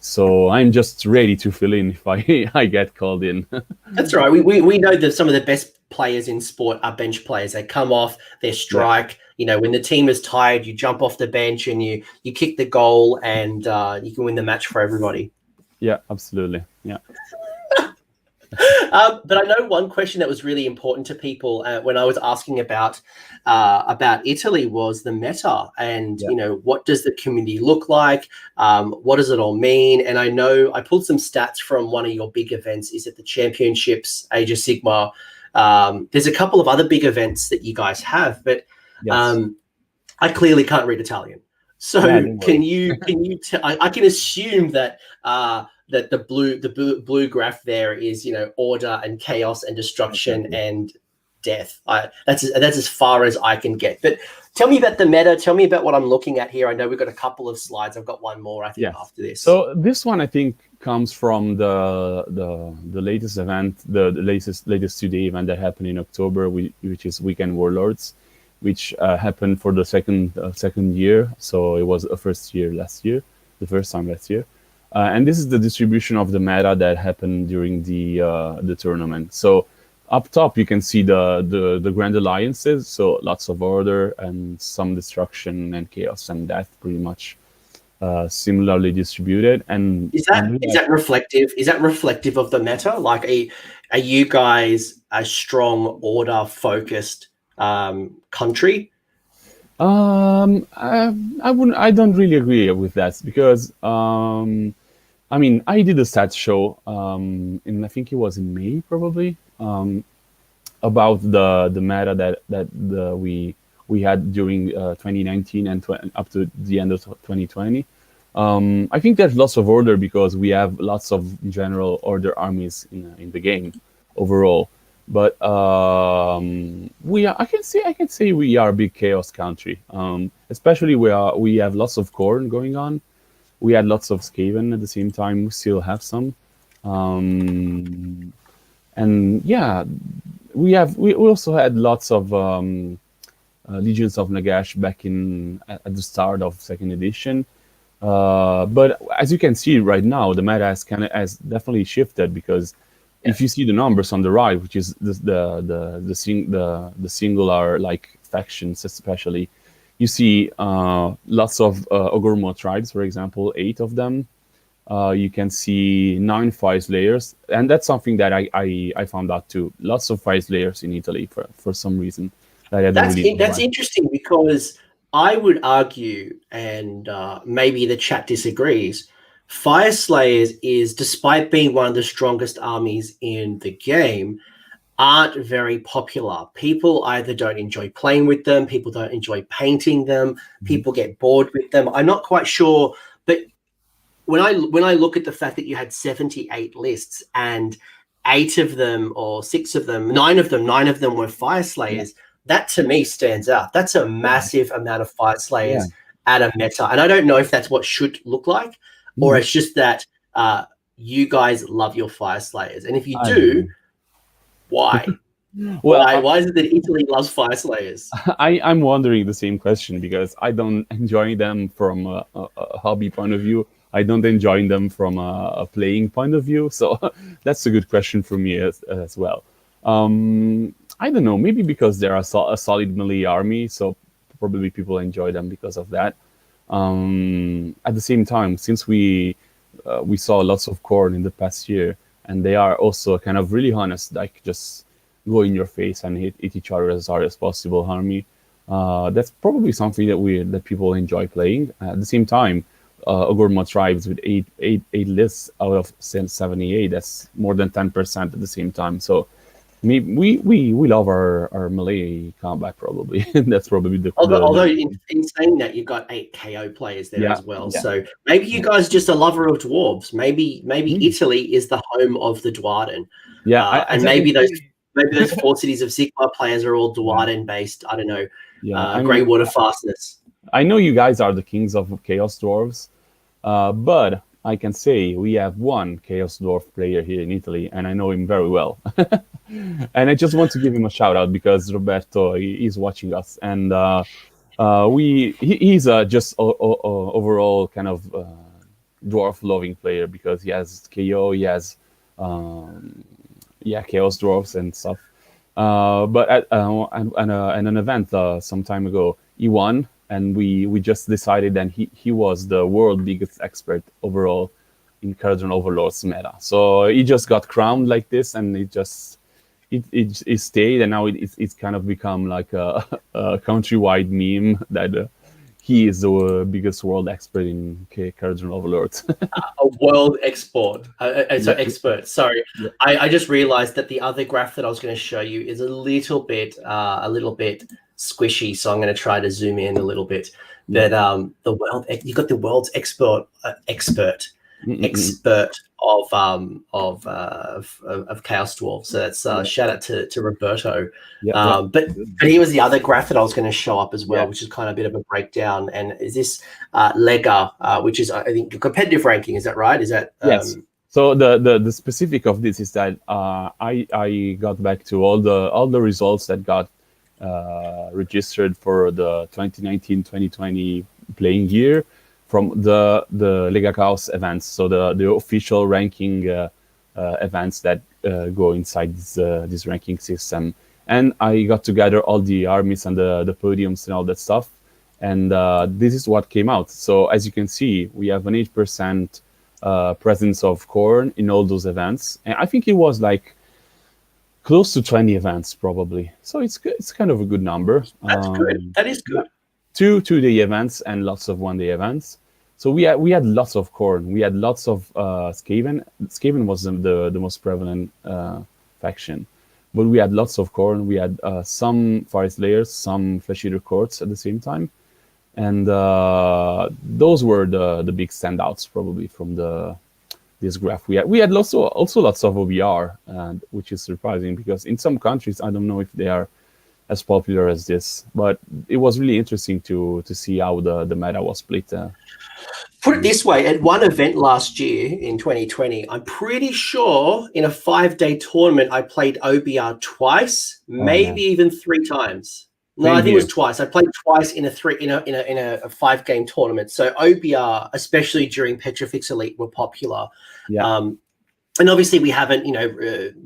So I'm just ready to fill in if I get called in. That's right. We know that some of the best players in sport are bench players. They come off, they strike. Yeah. When the team is tired, you jump off the bench and you kick the goal, and you can win the match for everybody. Yeah, absolutely. Yeah. But I know one question that was really important to people when I was asking about Italy was the meta, and what does the community look like? What does it all mean? And I know I pulled some stats from one of your big events. Is it the Championships, Age of Sigmar? There's a couple of other big events that you guys have, but I clearly can't read Italian. So can you? I can assume that. That the blue graph there is order and chaos and destruction and death. That's as far as I can get. But tell me about the meta. Tell me about what I'm looking at here. I know we've got a couple of slides. I've got one more, I think, after this. So this one, I think, comes from the latest event, the latest 2-day event that happened in October, which is Weekend Warlords, which happened for the second year. So it was a first time last year. And this is the distribution of the meta that happened during the tournament. So up top, you can see the Grand Alliances. So lots of order and some destruction and chaos and death, pretty much similarly distributed. And is that reflective? Is that reflective of the meta? Like, are you guys a strong order focused country? I don't really agree with that, because I did a stats show I think it was in May probably, about the meta that we had during 2019 and up to the end of 2020. I think there's lots of order because we have lots of general order armies in the game overall. But I can say we are a big chaos country. Especially we have lots of Khorne going on. We had lots of Skaven at the same time. We still have some, and we also had lots of Legions of Nagash back at the start of second edition. But as you can see right now, the meta has definitely shifted, because if you see the numbers on the right, which is the singular factions especially, you see lots of Ogormo tribes, for example, 8 of them. You can see 9 Fire Slayers, and that's something that I found out too. Lots of Fire Slayers in Italy for some reason. That's interesting, because I would argue, and maybe the chat disagrees, Fire Slayers is, despite being one of the strongest armies in the game, aren't very popular. People either don't enjoy playing with them, people don't enjoy painting them, people get bored with them. I'm not quite sure, but when I look at the fact that you had 78 lists and 8 of them or 6 of them, 9 of them were Fire Slayers, that to me stands out. That's a massive amount of Fire Slayers at a meta. And I don't know if that's what should look like, or it's just that you guys love your Fire Slayers. And if you do, why? Why is it that Italy loves Fire Slayers? I'm wondering the same question, because I don't enjoy them from a hobby point of view. I don't enjoy them from a playing point of view. So that's a good question for me as well. I don't know, maybe because they're a solid melee army, so probably people enjoy them because of that. At the same time, since we saw lots of corn in the past year, and they are also kind of really honest, like just go in your face and hit each other as hard as possible army. That's probably something that people enjoy playing. At the same time, Ogorma tribes with eight lists out of 78. That's more than 10% at the same time. So we love our melee combat probably. That's probably Although in saying that, you've got 8 KO players there as well. Yeah. So maybe you guys are just a lover of dwarves. Maybe Italy is the home of the Dwarden. Yeah, and maybe those 4 cities of Sigmar players are all Dwarden based. I don't know. Yeah, grey water fastness. I know you guys are the kings of Chaos Dwarves, but I can say we have one Chaos Dwarf player here in Italy, and I know him very well. And I just want to give him a shout out because Roberto is watching us, and he's just overall kind of dwarf loving player because he has KO, he has Chaos Dwarfs and stuff. But at an event some time ago, he won, and we just decided that he was the world biggest expert overall in Cardinal Overlords meta. So he just got crowned like this, and it stayed, and now it's kind of become like a countrywide meme that he is the biggest world expert in Cardinal Overlords. A world expert. Sorry, yeah. I just realized that the other graph that I was going to show you is a little bit squishy, so I'm going to try to zoom in a little bit. That you got the world's expert of Chaos Dwarf. So that's shout out to Roberto. But here was the other graph that I was going to show up as well, which is kind of a bit of a breakdown. And is this Lega, which is I think competitive ranking? Is that right? Is that yes? So the specific of this is that I got back to all the results that got registered for the 2019-2020 playing year from the Lega Chaos events, so the official ranking events that go inside this ranking system. And I got together all the armies and the podiums and all that stuff, and this is what came out. So as you can see, we have an 8% presence of corn in all those events, and I think it was like close to 20 events probably. So it's good. It's kind of a good number. That's good. That is good. 2 2-day events and lots of 1-day events. So we had lots of corn. We had lots of Skaven. Skaven was the most prevalent faction, but we had lots of corn. We had some Forest Layers, some Flesh Eater Courts at the same time, and those were the big standouts probably from this graph. We had also lots of OBR, which is surprising because in some countries I don't know if they are as popular as this, but it was really interesting to see how the meta was split. Put it this way, at one event last year in 2020, I'm pretty sure in a 5-day tournament I played OBR twice, maybe even 3 times. No, I think it was twice. I played twice in a 5-game tournament. So OBR, especially during Petrifix Elite, were popular. Yeah. And obviously we haven't,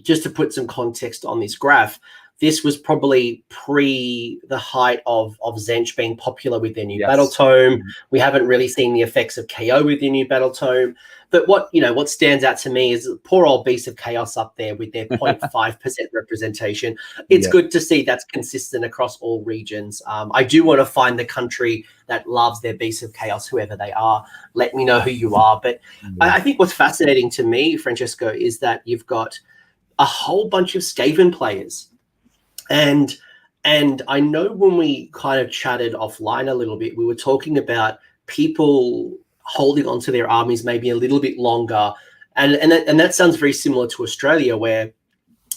just to put some context on this graph, this was probably pre the height of Zench being popular with their new battle tome. We haven't really seen the effects of KO with their new battle tome. But what stands out to me is poor old Beasts of Chaos up there with their 0.5% representation. It's good to see that's consistent across all regions. I do want to find the country that loves their Beasts of Chaos, whoever they are. Let me know who you are. But I think what's fascinating to me, Francesco, is that you've got a whole bunch of Skaven players. And I know when we kind of chatted offline a little bit, we were talking about people holding onto their armies maybe a little bit longer. And that sounds very similar to Australia, where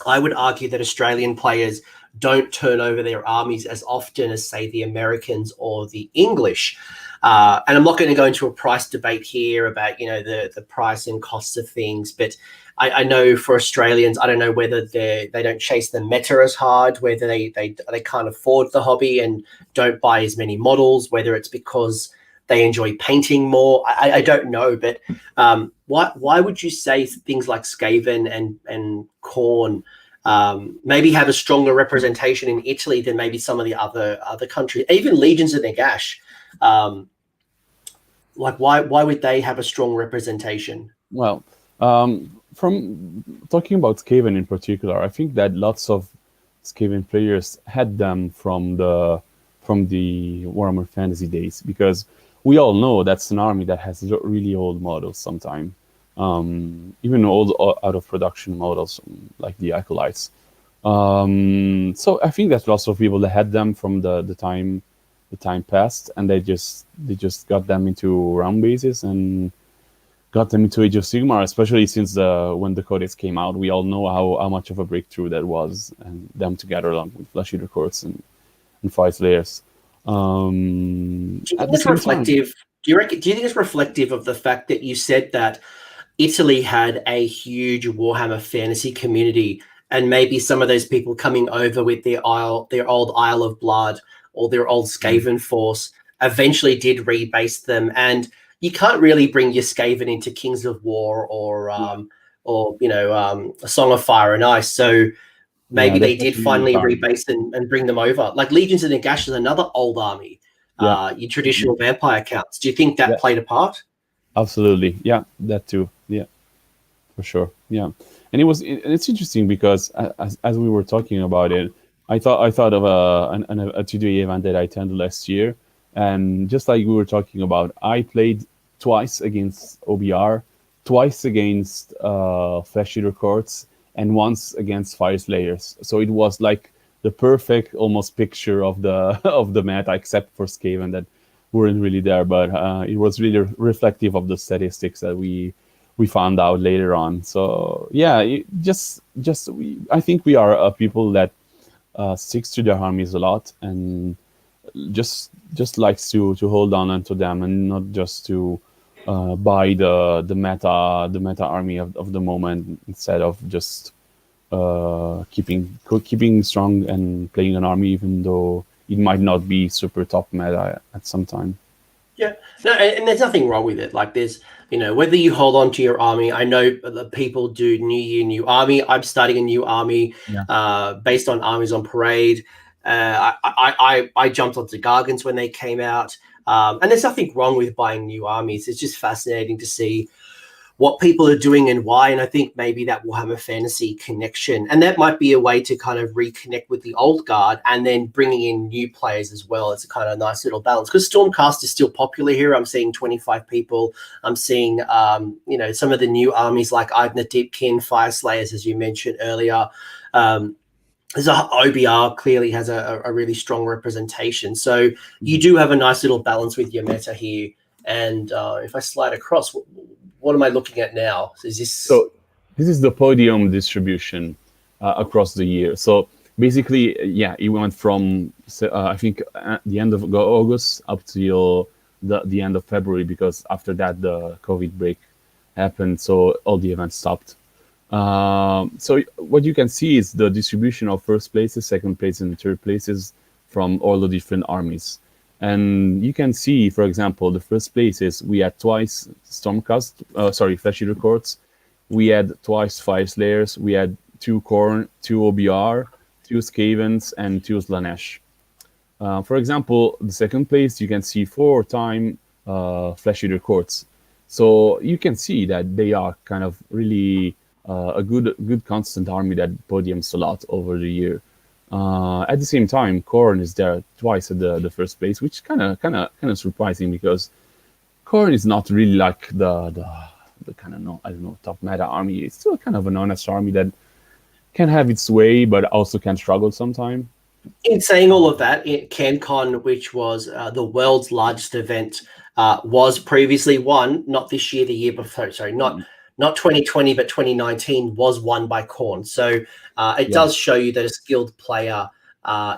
I would argue that Australian players don't turn over their armies as often as, say, the Americans or the English. And I'm not going to go into a price debate here about, the price and costs of things, but I know for Australians, I don't know whether they don't chase the meta as hard, whether they can't afford the hobby and don't buy as many models, whether it's because they enjoy painting more. I don't know, but why would you say things like Skaven and Khorne maybe have a stronger representation in Italy than maybe some of the other countries, even Legions of Nagash. Like, why would they have a strong representation? Well, from talking about Skaven in particular, I think that lots of Skaven players had them from the Warhammer Fantasy days, because we all know that's an army that has really old models sometimes, even old out of production models like the Acolytes. So I think that lots of people that had them from the time passed, and they just got them into round bases and got them into Age of Sigmar, especially since when the Codex came out. We all know how much of a breakthrough that was, and them together along with Flesh Eater Courts and Fire Slayers. Do you think it's reflective? Do you think it's reflective of the fact that you said that Italy had a huge Warhammer fantasy community, and maybe some of those people coming over with their old Isle of Blood or their old Skaven force eventually did rebase them, and you can't really bring your Skaven into Kings of War or A Song of Fire and Ice. So maybe they did finally rebase and bring them over. Like Legions of Nagash is another old army. Your traditional vampire counts. Do you think that played a part? Absolutely. Yeah, that too. Yeah, for sure. Yeah. And it's interesting because as we were talking about it, I thought of a 2D event that I attended last year. And just like we were talking about, I played twice against OBR, twice against Flesh Eater Courts, and once against Fire Slayers. So it was like the perfect almost picture of the meta, except for Skaven that weren't really there. But it was really reflective of the statistics that we found out later on. So yeah, I think we are a people that sticks to their armies a lot, and just likes to hold on to them, and not just to buy the meta army of the moment, instead of just keeping strong and playing an army even though it might not be super top meta at some time. Yeah, no, and there's nothing wrong with it. Like, there's, whether you hold on to your army. I know that people do New Year, new army. I'm starting a new army based on armies on parade. I jumped onto Gargants when they came out. And there's nothing wrong with buying new armies. It's just fascinating to see what people are doing and why. And I think maybe that Warhammer Fantasy connection, and that might be a way to kind of reconnect with the old guard and then bringing in new players as well. It's a kind of nice little balance, because Stormcast is still popular here. I'm seeing 25 people. I'm seeing, some of the new armies like Idna Deepkin, Fire Slayers, as you mentioned earlier. There's OBR clearly has a really strong representation. So you do have a nice little balance with your meta here. And if I slide across, what am I looking at now? So this is the podium distribution across the year. So basically, it went from I think at the end of August up till the end of February, because after that the COVID break happened, so all the events stopped. So what you can see is the distribution of first places, second places, and third places from all the different armies. And you can see, for example, the first places, we had twice Flesh Eater Courts, we had twice Fire Slayers, we had 2 Khorne, 2 OBR, 2 Skavens, and 2 Slanesh. For example, the second place, you can see 4-time Flesh Eater Courts. So you can see that they are kind of really a good constant army that podiums a lot over the year. At the same time, Khorne is there twice at the first place, which kind of surprising, because Khorne is not really like the kind of top meta army. It's still kind of an honest army that can have its way, but also can struggle sometimes. In saying all of that, CanCon, which was the world's largest event, was previously won, not this year, the year before. Sorry, not 2020, but 2019 was won by Khorne. So it does show you that a skilled player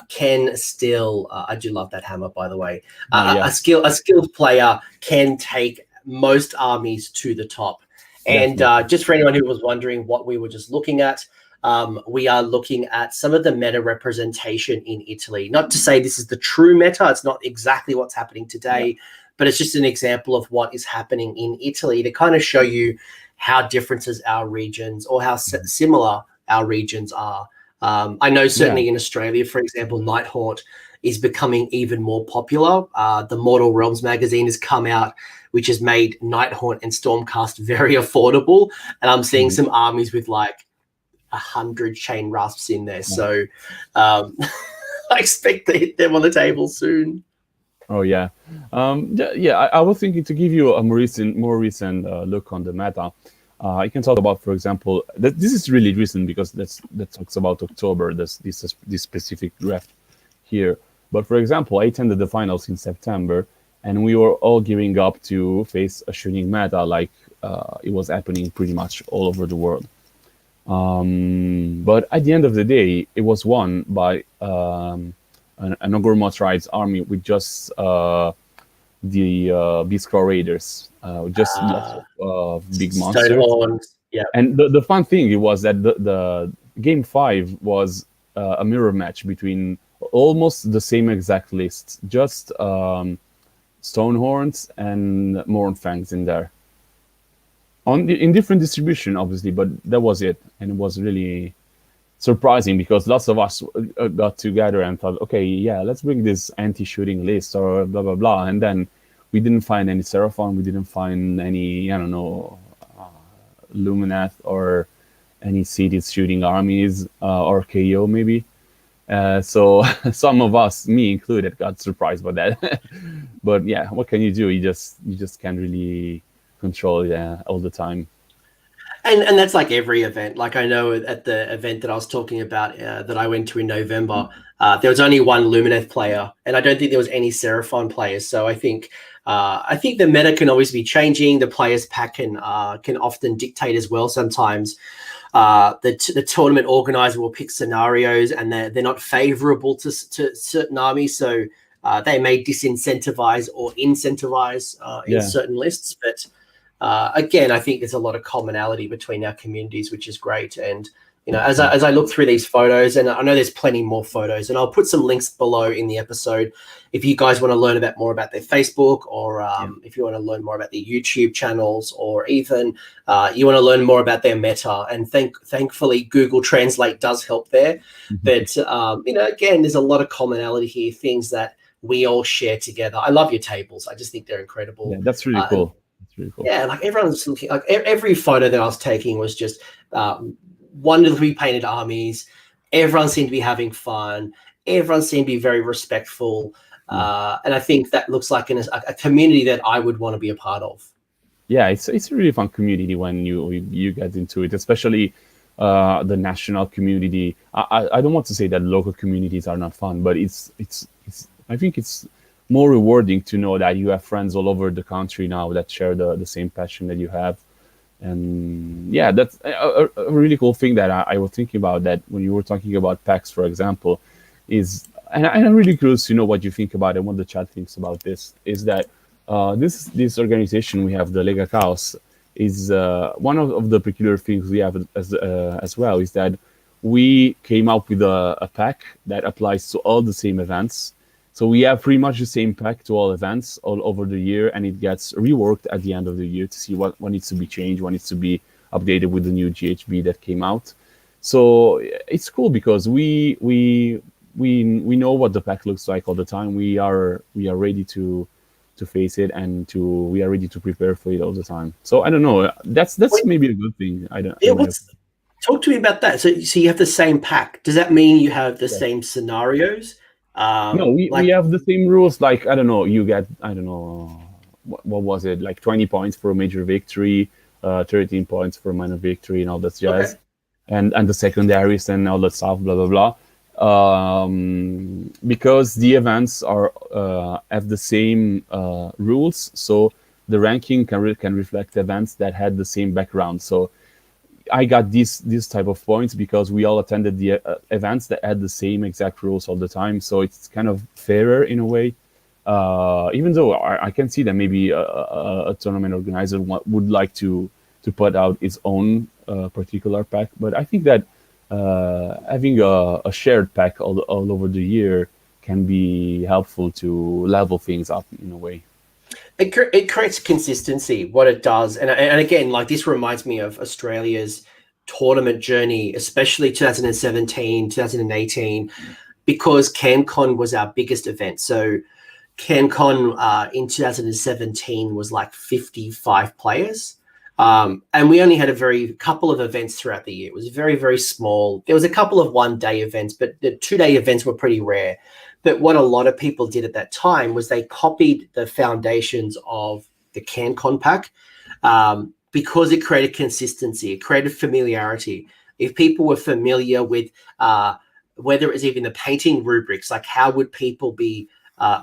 can still. I do love that hammer, by the way. A skilled player can take most armies to the top. And just for anyone who was wondering what we were just looking at, we are looking at some of the meta representation in Italy. Not to say this is the true meta. It's not exactly what's happening today, but it's just an example of what is happening in Italy to kind of show you how different is our regions, or how similar our regions are. I know certainly in Australia, for example, Nighthaunt is becoming even more popular. The Mortal Realms magazine has come out, which has made Nighthaunt and Stormcast very affordable. And I'm seeing some armies with like 100 chain rasps in there. So I expect to hit them on the table soon. Oh yeah, I was thinking to give you a more recent look on the meta. I can talk about, for example, this is really recent because that talks about October. This specific draft here. But for example, I attended the finals in September, and we were all gearing up to face a shrinking meta, like it was happening pretty much all over the world. But at the end of the day, it was won by an Ogre Tribe's army with just the Beastclaw Raiders, just lots of big monsters. Yeah. And the fun thing was that the game 5 was a mirror match between almost the same exact list, just Stonehorns and Mournfangs in there. In different distribution, obviously, but that was it. And it was really surprising because lots of us got together and thought, okay, yeah, let's bring this anti-shooting list or blah, blah, blah. And then we didn't find any Seraphon, we didn't find any, I don't know, Lumineth or any seated shooting armies or KO maybe. So some of us, me included, got surprised by that. But yeah, what can you do? You just can't really control it all the time. And that's like every event. Like I know at the event that I was talking about that I went to in November, there was only one Lumineth player, and I don't think there was any Seraphon players. So I think the meta can always be changing. The players pack can often dictate as well. Sometimes the tournament organizer will pick scenarios, and they're not favorable to certain armies, so they may disincentivize or incentivize in certain lists. But again, I think there's a lot of commonality between our communities, which is great. And as I look through these photos, and I know there's plenty more photos, and I'll put some links below in the episode if you guys want to learn more about their Facebook, or if you want to learn more about their YouTube channels, or even you want to learn more about their meta. And thankfully, Google Translate does help there. But again, there's a lot of commonality here, things that we all share together. I love your tables. I just think they're incredible. Yeah, that's really cool. Really cool. Yeah, like everyone's looking, like every photo that I was taking was just wonderfully painted armies. Everyone seemed to be having fun. Everyone seemed to be very respectful. And I think that looks like a community that I would want to be a part of. Yeah, it's a really fun community when you get into it, especially the national community. I don't want to say that local communities are not fun, but it's I think it's more rewarding to know that you have friends all over the country now that share the same passion that you have. And yeah, that's a really cool thing that I was thinking about, that when you were talking about packs, for example, is, and I'm really curious to know what you think about it, what the chat thinks about this, is that this organization we have, the Lega Chaos, is one of the peculiar things we have as well, is that we came up with a pack that applies to all the same events. So we have pretty much the same pack to all events all over the year, and it gets reworked at the end of the year to see what needs to be changed, what needs to be updated with the new GHB that came out. So it's cool because we know what the pack looks like all the time. We are ready to face it, and we are ready to prepare for it all the time. So I don't know. That's maybe a good thing. Talk to me about that. So you have the same pack. Does that mean you have the same scenarios? No, we have the same rules. Like, I don't know, you get, I don't know, what was it, like 20 points for a major victory, 13 points for a minor victory, and all that jazz, and the secondaries and all that stuff, blah blah blah. Because the events are have the same rules, so the ranking can reflect events that had the same background. So I got this type of points because we all attended the events that had the same exact rules all the time. So it's kind of fairer in a way. Even though I can see that maybe a tournament organizer would like to put out its own particular pack. But I think that having a shared pack all over the year can be helpful to level things up in a way. It creates consistency, what it does. And again, like, this reminds me of Australia's tournament journey, especially 2017, 2018, because CanCon was our biggest event. So CanCon in 2017 was like 55 players. And we only had a couple of events throughout the year. It was very, very small. There was a couple of one-day events, but the two-day events were pretty rare. But what a lot of people did at that time was they copied the foundations of the CanCon pack because it created consistency, it created familiarity. If people were familiar with whether it was even the painting rubrics, like how would people be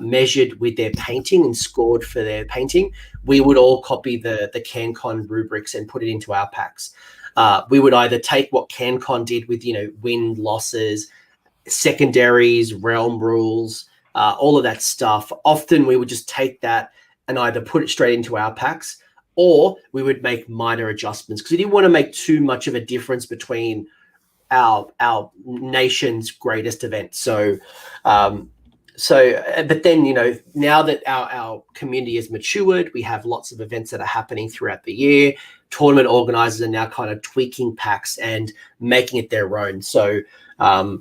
measured with their painting and scored for their painting, we would all copy the CanCon rubrics and put it into our packs. We would either take what CanCon did with, win losses, secondaries, realm rules, all of that stuff. Often we would just take that and either put it straight into our packs, or we would make minor adjustments because we didn't want to make too much of a difference between our nation's greatest event. But then, now that our community has matured, we have lots of events that are happening throughout the year. Tournament organizers are now kind of tweaking packs and making it their own. So I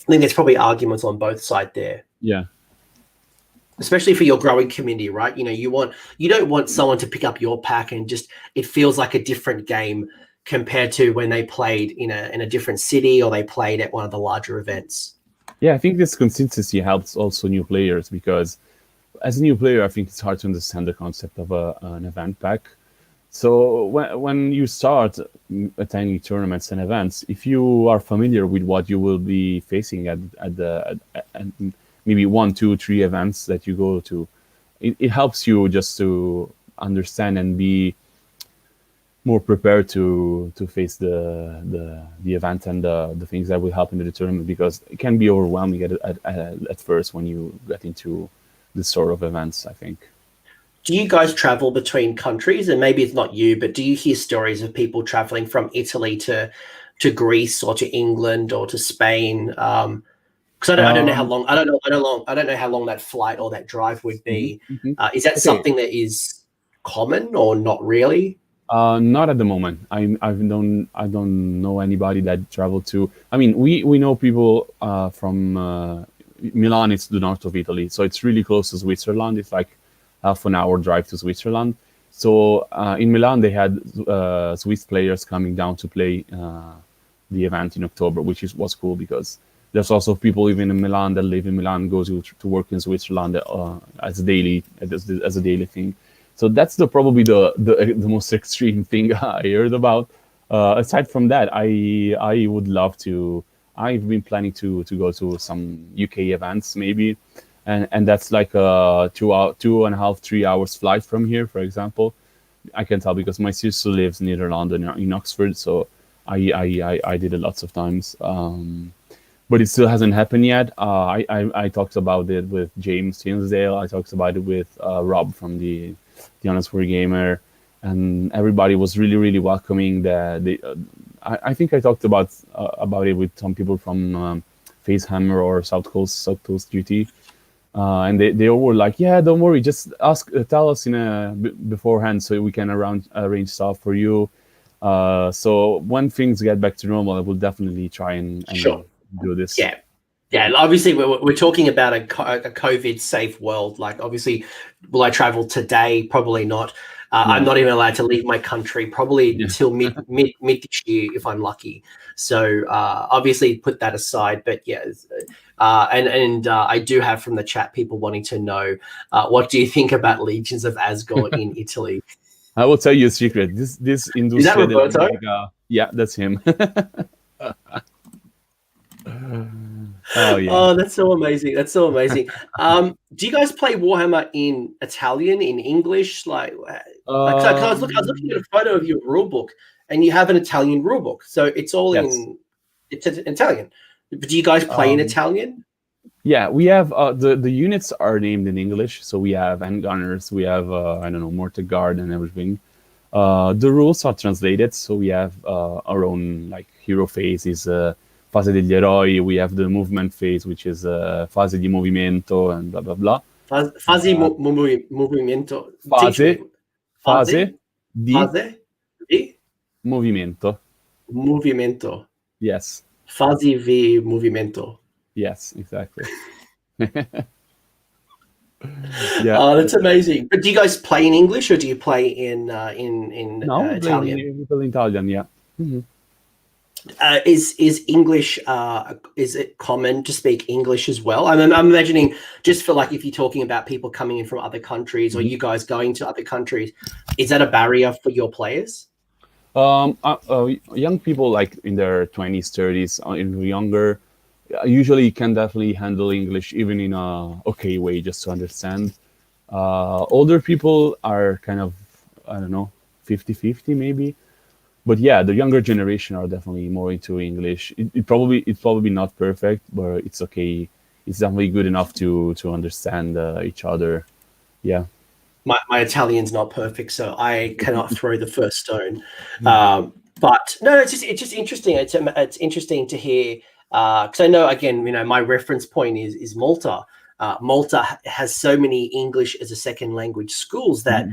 think there's probably arguments on both sides there. Yeah. Especially for your growing community, right? You don't want someone to pick up your pack and just, it feels like a different game compared to when they played in a different city or they played at one of the larger events. Yeah, I think this consistency helps also new players, because as a new player, I think it's hard to understand the concept of an event pack. So when you start attending tournaments and events, if you are familiar with what you will be facing at maybe 1, 2, 3 events that you go to, it helps you just to understand and be more prepared to face the event and the things that will happen in the tournament, because it can be overwhelming at first when you get into this sort of events, I think. Do you guys travel between countries? And maybe it's not you, but do you hear stories of people traveling from Italy to Greece or to England or to Spain? Because I don't know how long. I don't know how long that flight or that drive would be. Is that something that is common or not really? Not at the moment. I don't know anybody that traveled to. I mean, we know people from Milan. It's the north of Italy, so it's really close to Switzerland. It's like half an hour drive to Switzerland. So in Milan, they had Swiss players coming down to play the event in October, which was cool, because there's also people living in Milan that live in Milan, go to work in Switzerland as a daily thing. So that's probably the most extreme thing I heard about. Aside from that, I would love to. I've been planning to go to some UK events maybe, and that's like a 2.5, 3 hours flight from here, for example. I can tell because my sister lives near London in Oxford, so I did it lots of times. But it still hasn't happened yet. I talked about it with James Tinsdale. I talked about it with Rob from the Honest Wargamer, and everybody was really, really welcoming. I think I talked about it with some people from Facehammer or South Coast GT, and they all were like, "Yeah, don't worry, just tell us beforehand so we can arrange stuff for you." So when things get back to normal, I will definitely try and Sure. do this. Yeah. Obviously, we're talking about a COVID-safe world. Like, obviously, will I travel today? Probably not. I'm not even allowed to leave my country probably until mid this year if I'm lucky. So obviously, put that aside. But yeah, and I do have from the chat people wanting to know what do you think about Legions of Asgard in Italy? I will tell you a secret. This Industria. Is that Roberto? Yeah, that's him. Oh yeah! Oh, that's so amazing! That's so amazing. Do you guys play Warhammer in Italian, in English? Like, cause I was looking at a photo of your rule book, and you have an Italian rule book, so it's all in Italian. But do you guys play in Italian? Yeah, we have the units are named in English, so we have handgunners, we have mortar guard and everything. The rules are translated, so we have our own like hero phases. Fase degli eroi, we have the movement phase, which is fase di movimento and blah blah blah. Fase movimento. Fase di movimento. Movimento. Yes. Fazivi movimento. Yes, exactly. Oh, that's amazing. But do you guys play in English or do you play in No, Italian? we play in Italian, yeah. Mm-hmm. Is English? Is it common to speak English as well? I'm imagining, just for like, if you're talking about people coming in from other countries or you guys going to other countries, is that a barrier for your players? Young people like in their 20s, 30s, even younger, usually can definitely handle English even in a okay way, just to understand. Older people are kind of, I don't know, 50-50 maybe. But yeah, the younger generation are definitely more into English. It's probably not perfect, but it's okay. It's definitely good enough to understand each other. Yeah. My Italian's not perfect, so I cannot throw the first stone. But no, it's just interesting. It's interesting to hear, because I know, again, my reference point is Malta. Malta has so many English as a second language schools that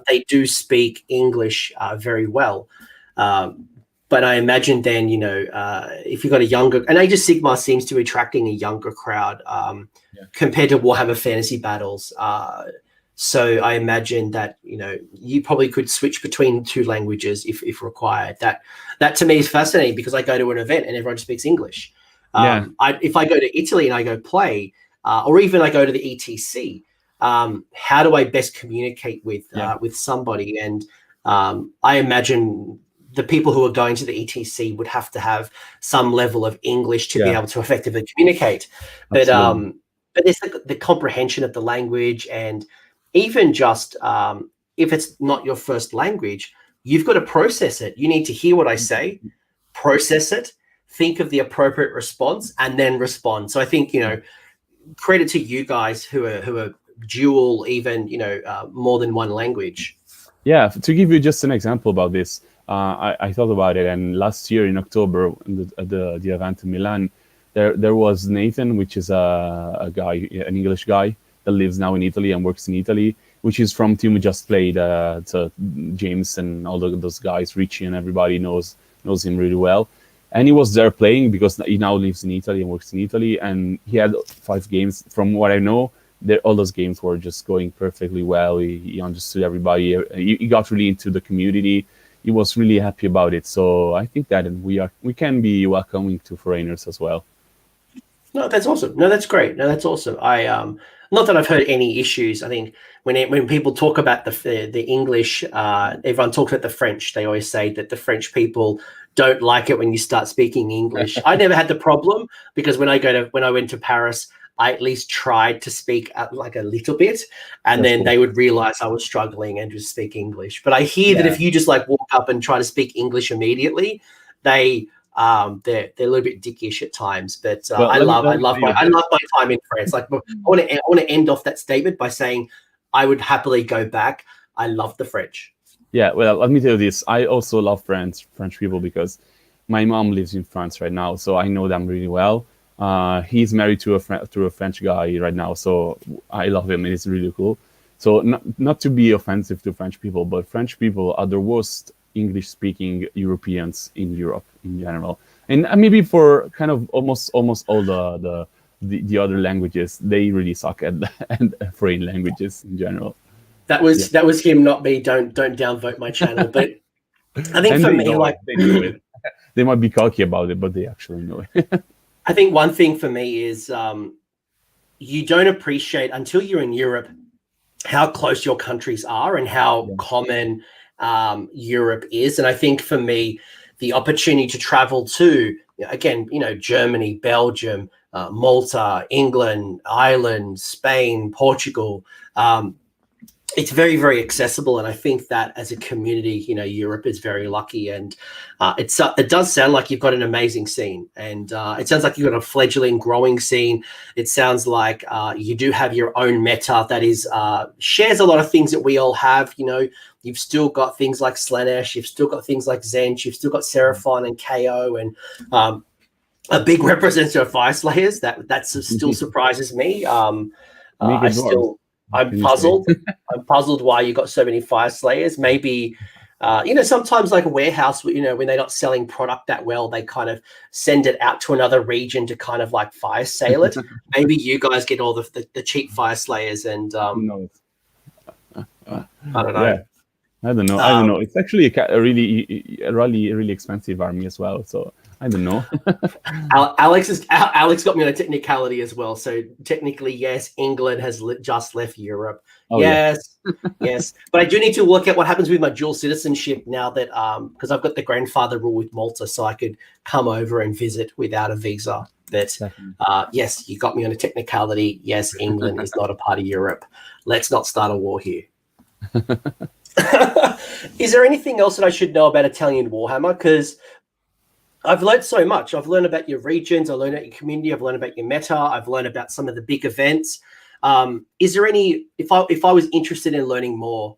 they do speak English very well. But I imagine then, if you've got a younger, and Age of Sigmar seems to be attracting a younger crowd compared to Warhammer Fantasy Battles. So I imagine that, you probably could switch between two languages if required. That to me is fascinating because I go to an event and everyone speaks English. If I go to Italy and I go play, or even I go to the ETC, how do I best communicate with somebody? And I imagine the people who are going to the ETC would have to have some level of English to be able to effectively communicate. But there's the comprehension of the language, and even just if it's not your first language, you've got to process it. You need to hear what I say, process it, think of the appropriate response, and then respond. So I think, credit to you guys who are dual, even, more than one language. Yeah, to give you just an example about this, I thought about it, and last year in October at the event in Milan, there was Nathan, which is a guy, an English guy that lives now in Italy and works in Italy, which is from team we just played. So James and all those guys, Richie and everybody knows him really well. And he was there playing because he now lives in Italy and works in Italy. And he had 5 games. From what I know, all those games were just going perfectly well. He understood everybody. He got really into the community. He was really happy about it. So I think that we can be welcoming to foreigners as well. No, that's awesome. No, that's great. No, that's awesome. I not that I've heard any issues. I think when people talk about the English, everyone talks about the French. They always say that the French people don't like it when you start speaking English. I never had the problem because when I went to Paris, I at least tried to speak like a little bit, and then they would realize I was struggling and just speak English. But I hear that if you just like walk up and try to speak English immediately, they're a little bit dickish at times. But I love my time in France. Like I want to end off that statement by saying I would happily go back. I love the French. Yeah, well, let me tell you this. I also love French people because my mom lives in France right now, so I know them really well. He's married to a French guy right now, so I love him, and it's really cool. So not to be offensive to French people, but French people are the worst English-speaking Europeans in Europe in general, and maybe for kind of almost all the other languages, they really suck at foreign languages in general. That was him, not me. Don't downvote my channel. But I think for me, like they know it. They might be cocky about it, but they actually know it. I think one thing for me is you don't appreciate until you're in Europe how close your countries are and how common Europe is. And I think for me, the opportunity to travel to, again, Germany, Belgium, Malta, England, Ireland, Spain, Portugal, it's very, very accessible. And I think that as a community, Europe is very lucky. And it does sound like you've got an amazing scene. And it sounds like you've got a fledgling growing scene. It sounds like you do have your own meta that is shares a lot of things that we all have. You've still got things like Slaanesh. You've still got things like Zench. You've still got Seraphon and KO and a big representative of Fire Slayers. That still surprises me. I'm puzzled. I'm puzzled why you got so many Fire Slayers. Maybe sometimes like a warehouse, when they're not selling product that well, they kind of send it out to another region to kind of like fire sale it. Maybe you guys get all the cheap fire slayers and No. I don't know. Yeah. I don't know. It's actually a really expensive army as well. So I don't know. Alex got me on a technicality as well. So technically, yes, England has just left Europe. Oh, yes, yes. But I do need to look at what happens with my dual citizenship now that because I've got the grandfather rule with Malta, so I could come over and visit without a visa. But yes, you got me on a technicality. Yes, England is not a part of Europe. Let's not start a war here. Is there anything else that I should know about Italian Warhammer? Because I've learned so much. I've learned about your regions. I learned about your community. I've learned about your meta. I've learned about some of the big events. Is there any? If I was interested in learning more,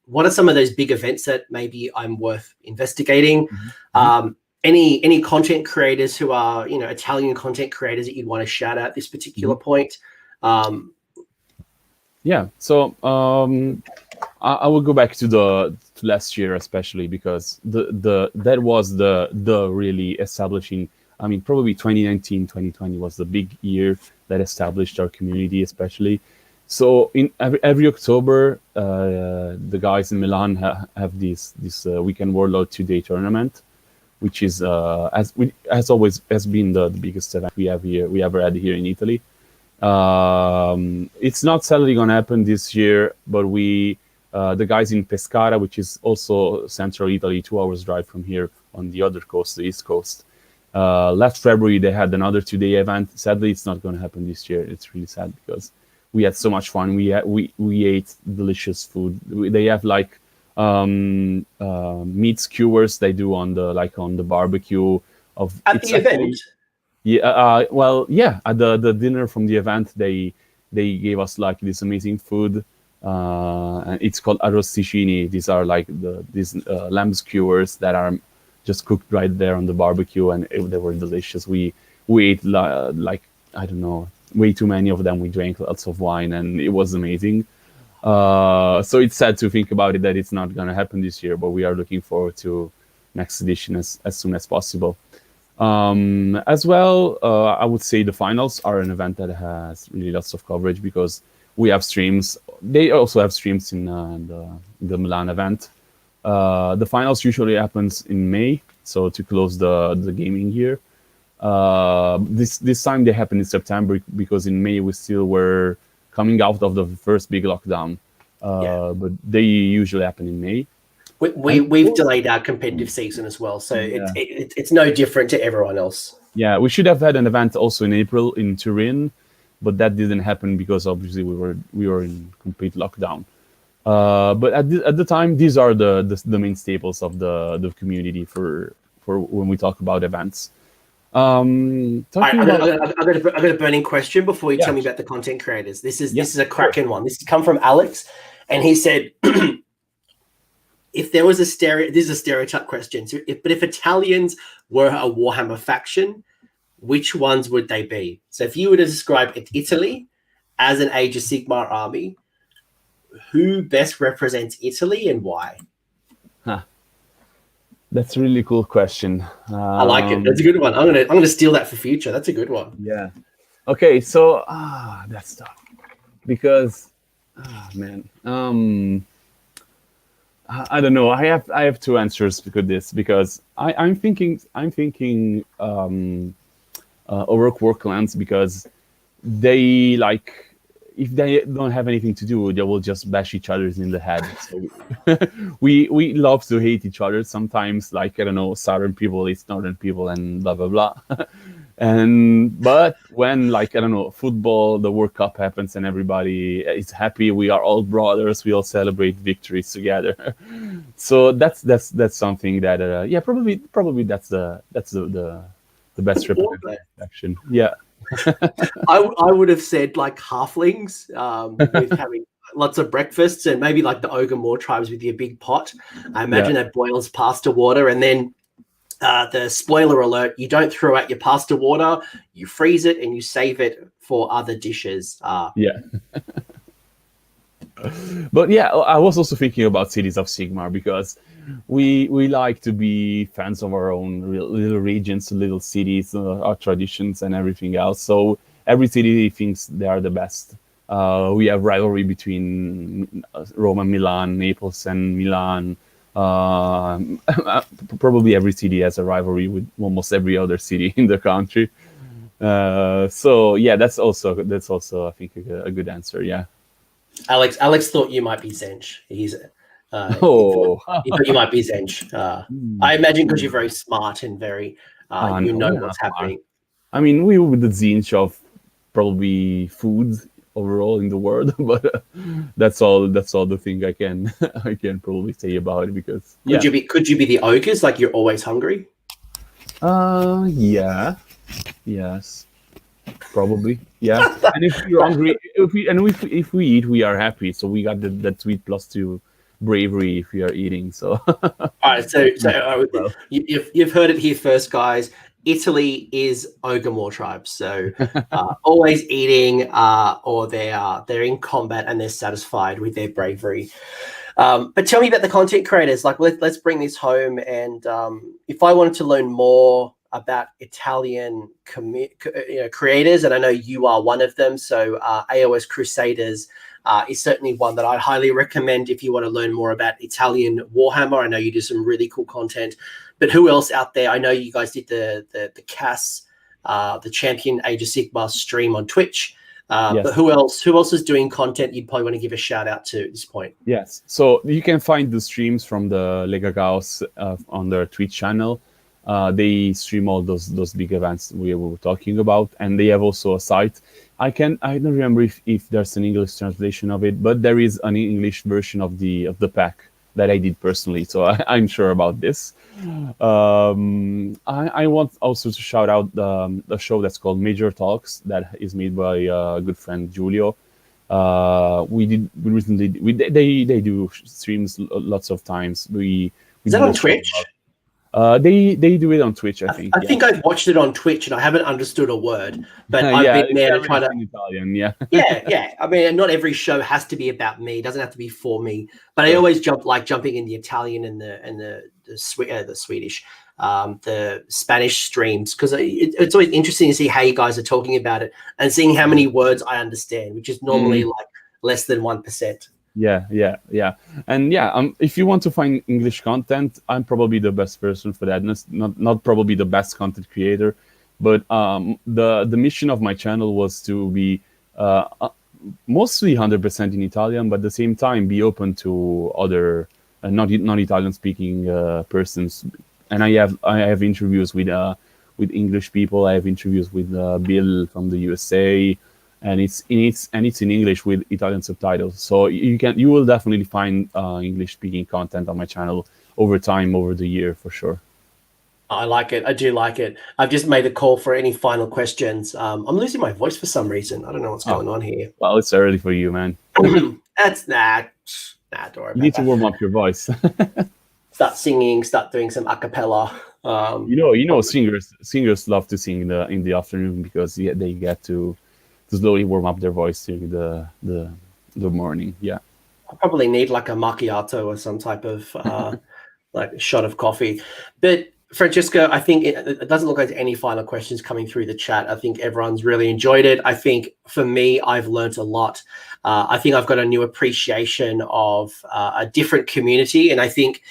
what are some of those big events that maybe I'm worth investigating? Mm-hmm. Any content creators who are Italian content creators that you'd want to shout out at this particular point? Yeah. So I will go back to last year, especially because that was the really establishing. I mean, probably 2019, 2020 was the big year that established our community, especially. So in every October, the guys in Milan have this Weekend Warlord 2-day tournament, which is has always been the biggest event we ever had here in Italy. It's not sadly going to happen this year, but the guys in Pescara, which is also central Italy, 2 hours drive from here on the other coast, the East Coast. Last February, they had another 2-day event. Sadly, it's not going to happen this year. It's really sad because we had so much fun. We ate delicious food. They have like meat skewers they do on the barbecue at the event. Yeah, at the dinner from the event, they gave us like this amazing food, and it's called arrosticini. These are like these lamb skewers that are just cooked right there on the barbecue, and they were delicious. We ate like I don't know, way too many of them. We drank lots of wine, and it was amazing. So it's sad to think about it that it's not going to happen this year, but we are looking forward to next edition as soon as possible. As well, I would say the finals are an event that has really lots of coverage because we have streams. They also have streams in the Milan event. The finals usually happens in May, so to close the gaming year. This time they happened in September because in May we still were coming out of the first big lockdown. But they usually happen in May. We've delayed our competitive season as well, so it's no different to everyone else. Yeah, we should have had an event also in April in Turin, but that didn't happen because obviously we were in complete lockdown. But at the time, these are the main staples of the community for when we talk about events. I got a burning question before you tell me about the content creators. This is a cracking one. This has come from Alex, and he said, if there was this is a stereotype question. So if Italians were a Warhammer faction, which ones would they be? So if you were to describe Italy as an Age of Sigmar army, who best represents Italy and why? That's a really cool question. I like it. That's a good one. I'm gonna steal that for future. That's a good one. Yeah. Okay. So that's tough because man. I don't know. I have two answers to this because I'm thinking Orc clans because they like if they don't have anything to do, they will just bash each other in the head. So we love to hate each other sometimes. Like I don't know, southern people hate northern people and blah blah blah. But when like I don't know, football, the World Cup happens and everybody is happy, we are all brothers, we all celebrate victories together. So that's something that probably that's the best representation. Yeah. I would have said like halflings with having lots of breakfasts and maybe like the Ogre Moor tribes with your big pot. I imagine that boils pasta water and then the spoiler alert, you don't throw out your pasta water, you freeze it and you save it for other dishes. But yeah, I was also thinking about Cities of Sigmar because we like to be fans of our own little regions, little cities, our traditions, and everything else. So every city thinks they are the best. We have rivalry between Rome and Milan, Naples and Milan. Uh, Probably every city has a rivalry with almost every other city in the country. So yeah, that's also I think a good answer. Yeah. Alex thought you might be Zench. Oh. He thought you might be Zench. I imagine because you're very smart and very, you No, know we're what's not smart. happening. I mean, we would the zinch of probably food overall in the world, but that's all. That's all the thing I can I can probably say about it because yeah. Could you be the ogres? Like you're always hungry? Yeah, yes, probably, yeah. And if we're hungry, if we eat, we are happy. So we got that sweet +2 bravery if we are eating. So All right, so well, you've heard it here first, guys. Italy is Ogre tribes, so always eating, or they're in combat and they're satisfied with their bravery. But tell me about the content creators. Like, let's bring this home. And if I wanted to learn more about Italian creators, and I know you are one of them, so AOS Crusaders is certainly one that I highly recommend if you want to learn more about Italian Warhammer. I know you do some really cool content. But who else out there? I know you guys did the CAS, the Champion Age of Sigmar stream on Twitch. yes. But who else is doing content you'd probably want to give a shout out to at this point? Yes, so you can find the streams from the Lega Gauss on their Twitch channel. They stream all those big events we were talking about, and they have also a site. I don't remember if there's an English translation of it, but there is an English version of the pack that I did personally, so I'm sure about this. I want also to shout out the show that's called Major Talks that is made by a good friend Giulio. They do streams lots of times. Is that on Twitch? They do it on Twitch, I think. I think I've watched it on Twitch and I haven't understood a word, but Yeah, I've been there to try to. in Italian, yeah. Yeah. I mean, not every show has to be about me. It doesn't have to be for me. But I always jumping in the Italian and the Swedish, the Spanish streams, because it's always interesting to see how you guys are talking about it and seeing how many words I understand, which is normally like less than 1%. Yeah. And yeah, if you want to find English content, I'm probably the best person for that. Not probably the best content creator, but the mission of my channel was to be mostly 100% in Italian, but at the same time be open to other non-Italian speaking persons. And I have interviews with English people. I have interviews with Bill from the USA. And it's in English with Italian subtitles, so you will definitely find English speaking content on my channel over the year for sure. I like it. I do like it. I've just made a call for any final questions. I'm losing my voice for some reason. I don't know what's going on here. Well, it's early for you, man. That's not. Don't worry. You need to warm up your voice. Start singing. Start doing some a cappella. Singers love to sing in the afternoon because they get to slowly warm up their voice during the morning. Yeah, I probably need like a macchiato or some type of like a shot of coffee. But Francesco, I think it doesn't look like any final questions coming through the chat. I think everyone's really enjoyed it. I think for me, I've learned a lot. I think I've got a new appreciation of a different community, and I think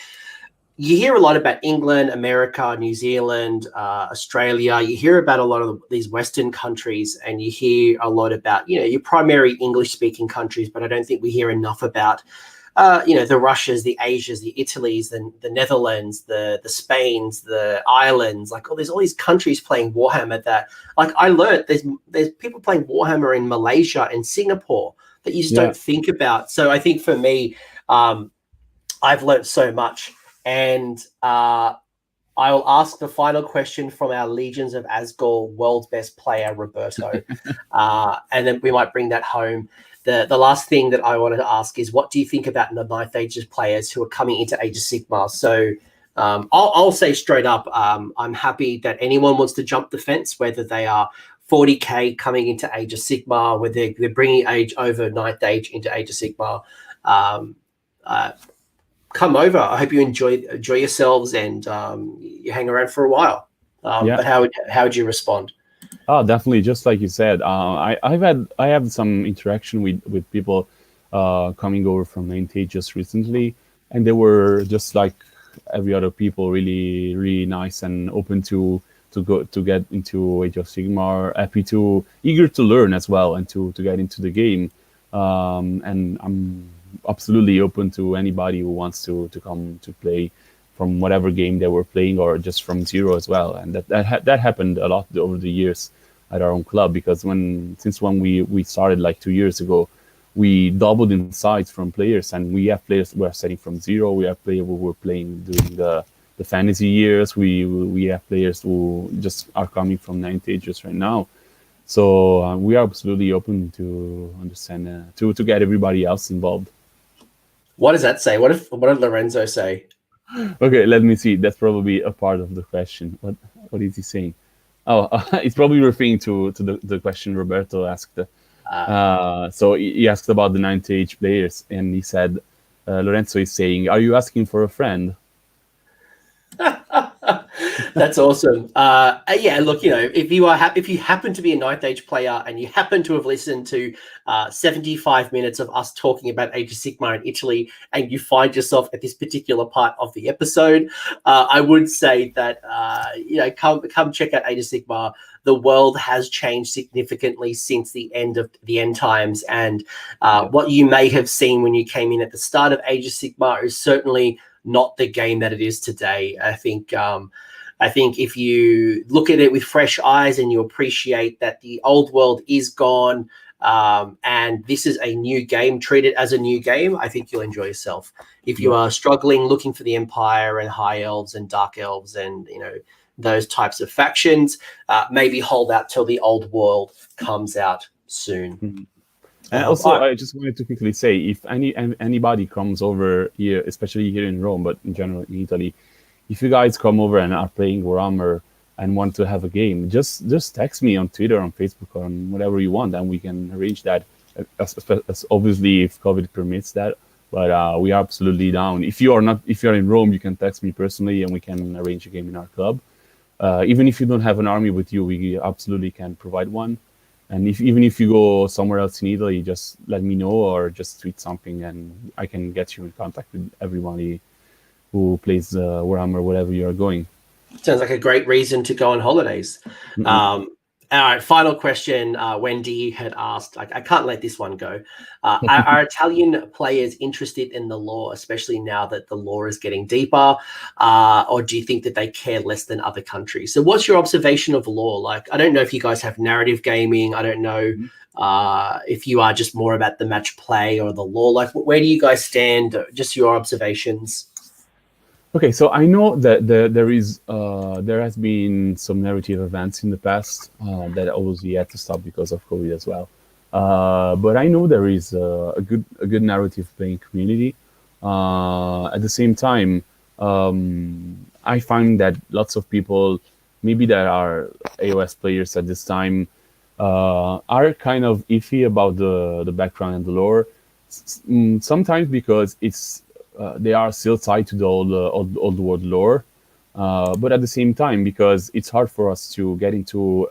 you hear a lot about England, America, New Zealand, Australia. You hear about a lot of these Western countries, and you hear a lot about, your primary English-speaking countries, but I don't think we hear enough about, the Russias, the Asias, the Italys, the Netherlands, the Spains, the Irelands. Like, there's all these countries playing Warhammer that, like, I learned there's people playing Warhammer in Malaysia and Singapore that you just don't think about. So I think for me, I've learned so much. And I will ask the final question from our Legions of Asgore world's best player, Roberto. And then we might bring that home. The last thing that I wanted to ask is, what do you think about the Ninth Ages players who are coming into Age of Sigmar? So I'll say straight up, I'm happy that anyone wants to jump the fence, whether they are 40K coming into Age of Sigmar, where they're bringing Age over Ninth Age into Age of Sigmar. Come over. I hope you enjoy yourselves, and you hang around for a while. Yeah. But how would you respond? Oh, definitely. Just like you said, I have some interaction with people coming over from 90 just recently, and they were just like every other people, really really nice and open to get into Age of Sigmar, eager to learn as well and to get into the game. And I'm absolutely open to anybody who wants to come to play from whatever game they were playing, or just from zero as well. And that happened a lot over the years at our own club, because since when we started like 2 years ago, we doubled in size from players, and we have players who are starting from zero. We have players who were playing during the fantasy years. We have players who just are coming from 90 ages right now. So we are absolutely open to understand to get everybody else involved. What does that say? What did Lorenzo say? Okay, let me see. That's probably a part of the question. What is he saying? Oh, it's probably referring to the question Roberto asked. So he asked about the 90 age players, and he said, Lorenzo is saying, "Are you asking for a friend?" That's awesome. Yeah, look, if you happen to be a Ninth Age player and you happen to have listened to 75 minutes of us talking about Age of Sigmar in Italy, and you find yourself at this particular part of the episode, I would say that come check out Age of Sigmar. The world has changed significantly since the end of the end times, and what you may have seen when you came in at the start of Age of Sigmar is certainly not the game that it is today. I think if you look at it with fresh eyes and you appreciate that the old world is gone, and this is a new game, treat it as a new game, I think you'll enjoy yourself. If you are struggling, looking for the Empire and High Elves and Dark Elves and those types of factions, maybe hold out till the old world comes out soon. Mm-hmm. And also, I just wanted to quickly say, if anybody comes over here, especially here in Rome, but in general in Italy, if you guys come over and are playing Warhammer and want to have a game, just text me on Twitter, on Facebook, or on whatever you want, and we can arrange that. As obviously, if COVID permits that, but we are absolutely down. If you're in Rome, you can text me personally, and we can arrange a game in our club. Even if you don't have an army with you, we absolutely can provide one. And even if you go somewhere else in Italy, just let me know, or just tweet something, and I can get you in contact with everybody who plays Warhammer, wherever you are going. Sounds like a great reason to go on holidays. Mm-hmm. All right, final question. Wendy had asked, I can't let this one go. Are Italian players interested in the lore, especially now that the lore is getting deeper? Or do you think that they care less than other countries? So what's your observation of lore? Like, I don't know if you guys have narrative gaming. I don't know if you are just more about the match play or the lore. Like, where do you guys stand? Just your observations. Okay, so I know that there has been some narrative events in the past that obviously had to stop because of COVID as well. But I know there is a good narrative playing community. At the same time, I find that lots of people, maybe that are AOS players at this time, are kind of iffy about the background and the lore. Sometimes because they are still tied to the old world lore, but at the same time, because it's hard for us to get into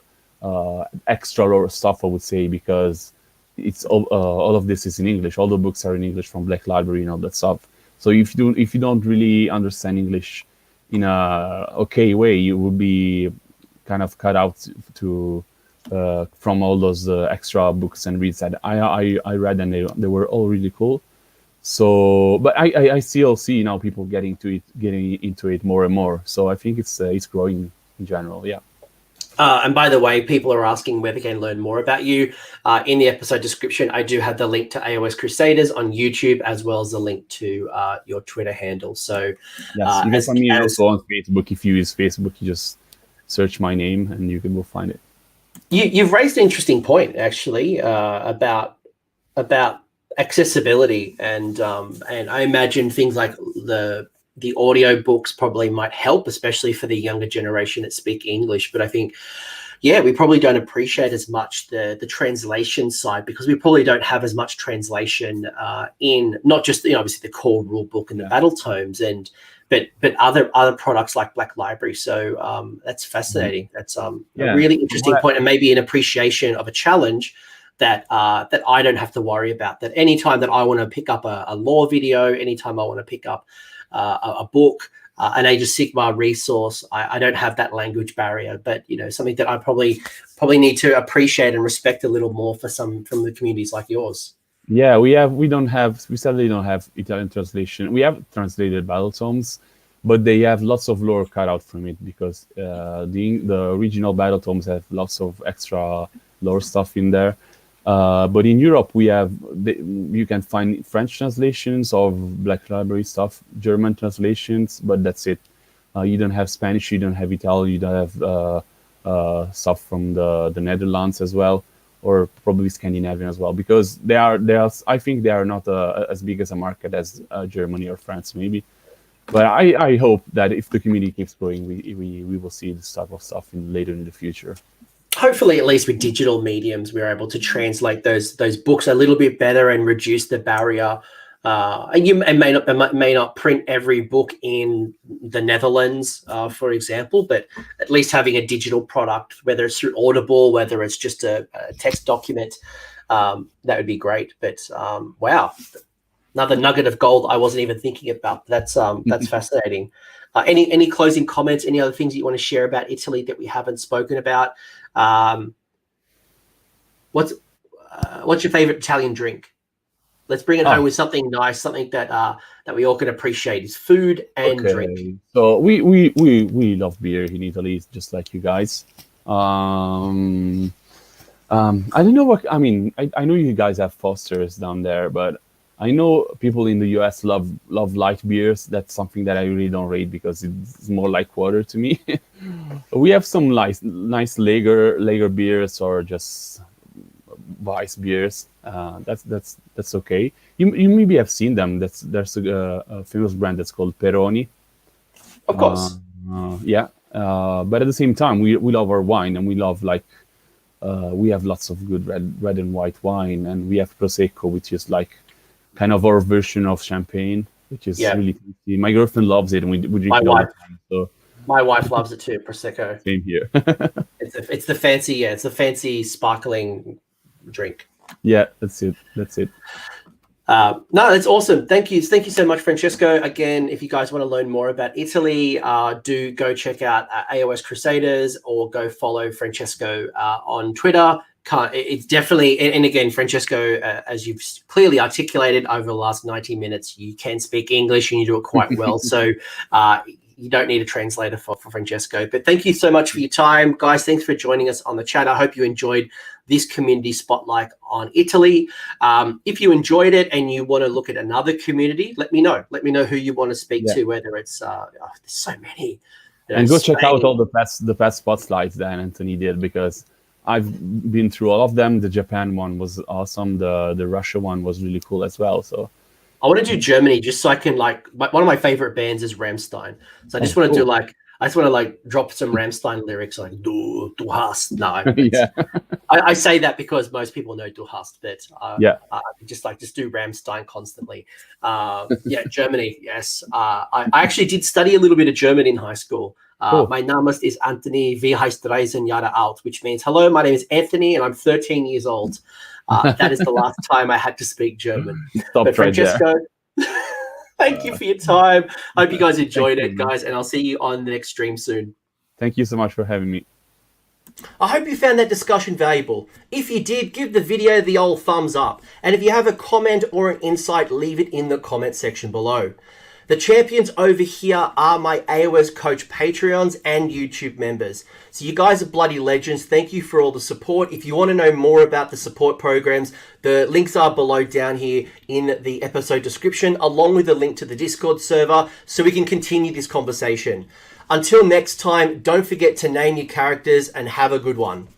extra lore stuff, I would say, because it's all of this is in English. All the books are in English from Black Library and all that stuff. So if you don't really understand English in a okay way, you will be kind of cut out from all those extra books and reads that I read, and they were all really cool. So, but I still see now people getting into it more and more. So I think it's growing in general. Yeah. And by the way, people are asking where they can learn more about you. In the episode description, I do have the link to AOS Crusaders on YouTube, as well as the link to your Twitter handle. So yes, you can find me also on Facebook. If you use Facebook, you just search my name and you can go find it. You've raised an interesting point, actually, about accessibility, and I imagine things like the audio books probably might help, especially for the younger generation that speak English. But I think yeah, we probably don't appreciate as much the translation side, because we probably don't have as much translation in not just obviously the core rule book and the battle tomes, but other products like Black Library. So that's fascinating. That's a really interesting point, and maybe an appreciation of a challenge that I don't have to worry about. That anytime that I want to pick up a lore video, anytime I want to pick up a book, an Age of Sigmar resource, I don't have that language barrier. But something that I probably need to appreciate and respect a little more from the communities like yours. Yeah, we sadly don't have Italian translation. We have translated battle tomes, but they have lots of lore cut out from it, because the original battle tomes have lots of extra lore stuff in there. But in Europe, you can find French translations of Black Library stuff, German translations, but that's it. You don't have Spanish, you don't have Italian, you don't have stuff from the Netherlands as well, or probably Scandinavian as well, because I think they are not as big as a market as Germany or France maybe. But I hope that if the community keeps growing, we will see this type of stuff later in the future. Hopefully, at least with digital mediums, we're able to translate those books a little bit better and reduce the barrier. And you may not print every book in the Netherlands, for example, but at least having a digital product, whether it's through Audible, whether it's just a text document, that would be great. But wow, another nugget of gold I wasn't even thinking about. That's fascinating. Any closing comments? Any other things that you want to share about Italy that we haven't spoken about? What's your favorite Italian drink? Let's bring it home with something nice, something that we all can appreciate. Is food and drink. So we love beer in Italy, just like you guys. I don't know what I mean. I know you guys have Foster's down there, but I know people in the US love light beers. That's something that I really don't rate, because it's more like water to me. We have some nice lager beers, or just Weiss beers. That's okay. You maybe have seen them. There's a famous brand that's called Peroni. Of course. But at the same time, we love our wine, and we love we have lots of good red and white wine, and we have Prosecco, which is like kind of our version of champagne, which is really tasty. My girlfriend loves it, and we drink it all the time. So my wife loves it too, Prosecco. Same here. It's the fancy sparkling drink. Yeah, that's it. No, that's awesome. Thank you so much, Francesco. Again, if you guys want to learn more about Italy, do go check out AOS Crusaders, or go follow Francesco on Twitter. It's definitely, and again, Francesco, as you've clearly articulated over the last 90 minutes, you can speak English and you do it quite well. So you don't need a translator for Francesco. But thank you so much for your time, guys. Thanks for joining us on the chat. I hope you enjoyed this community spotlight on Italy. If you enjoyed it and you want to look at another community, let me know. Let me know who you want to speak to, whether it's there's so many. And go check out all the past spotlights that Anthony did, because I've been through all of them. The Japan one was awesome. The Russia one was really cool as well. So I want to do Germany, just so I can one of my favorite bands is Rammstein. So I just want to do drop some Rammstein lyrics like "Du hast." No, I say that because most people know "Du hast," but just do Rammstein constantly. Germany, yes. I actually did study a little bit of German in high school. Cool. My Name is Anthony, wie heißt 13 Jahre alt, which means hello, my name is Anthony and I'm 13 years old. That is the last time I had to speak German. But Francesco, thank you for your time. I hope you guys enjoyed it, guys, and I'll see you on the next stream soon. Thank you so much for having me. I hope you found that discussion valuable. If you did, give the video the old thumbs up. And if you have a comment or an insight, leave it in the comment section below. The champions over here are my AOS Coach Patreons and YouTube members. So you guys are bloody legends. Thank you for all the support. If you want to know more about the support programs, the links are below down here in the episode description, along with a link to the Discord server, so we can continue this conversation. Until next time, don't forget to name your characters and have a good one.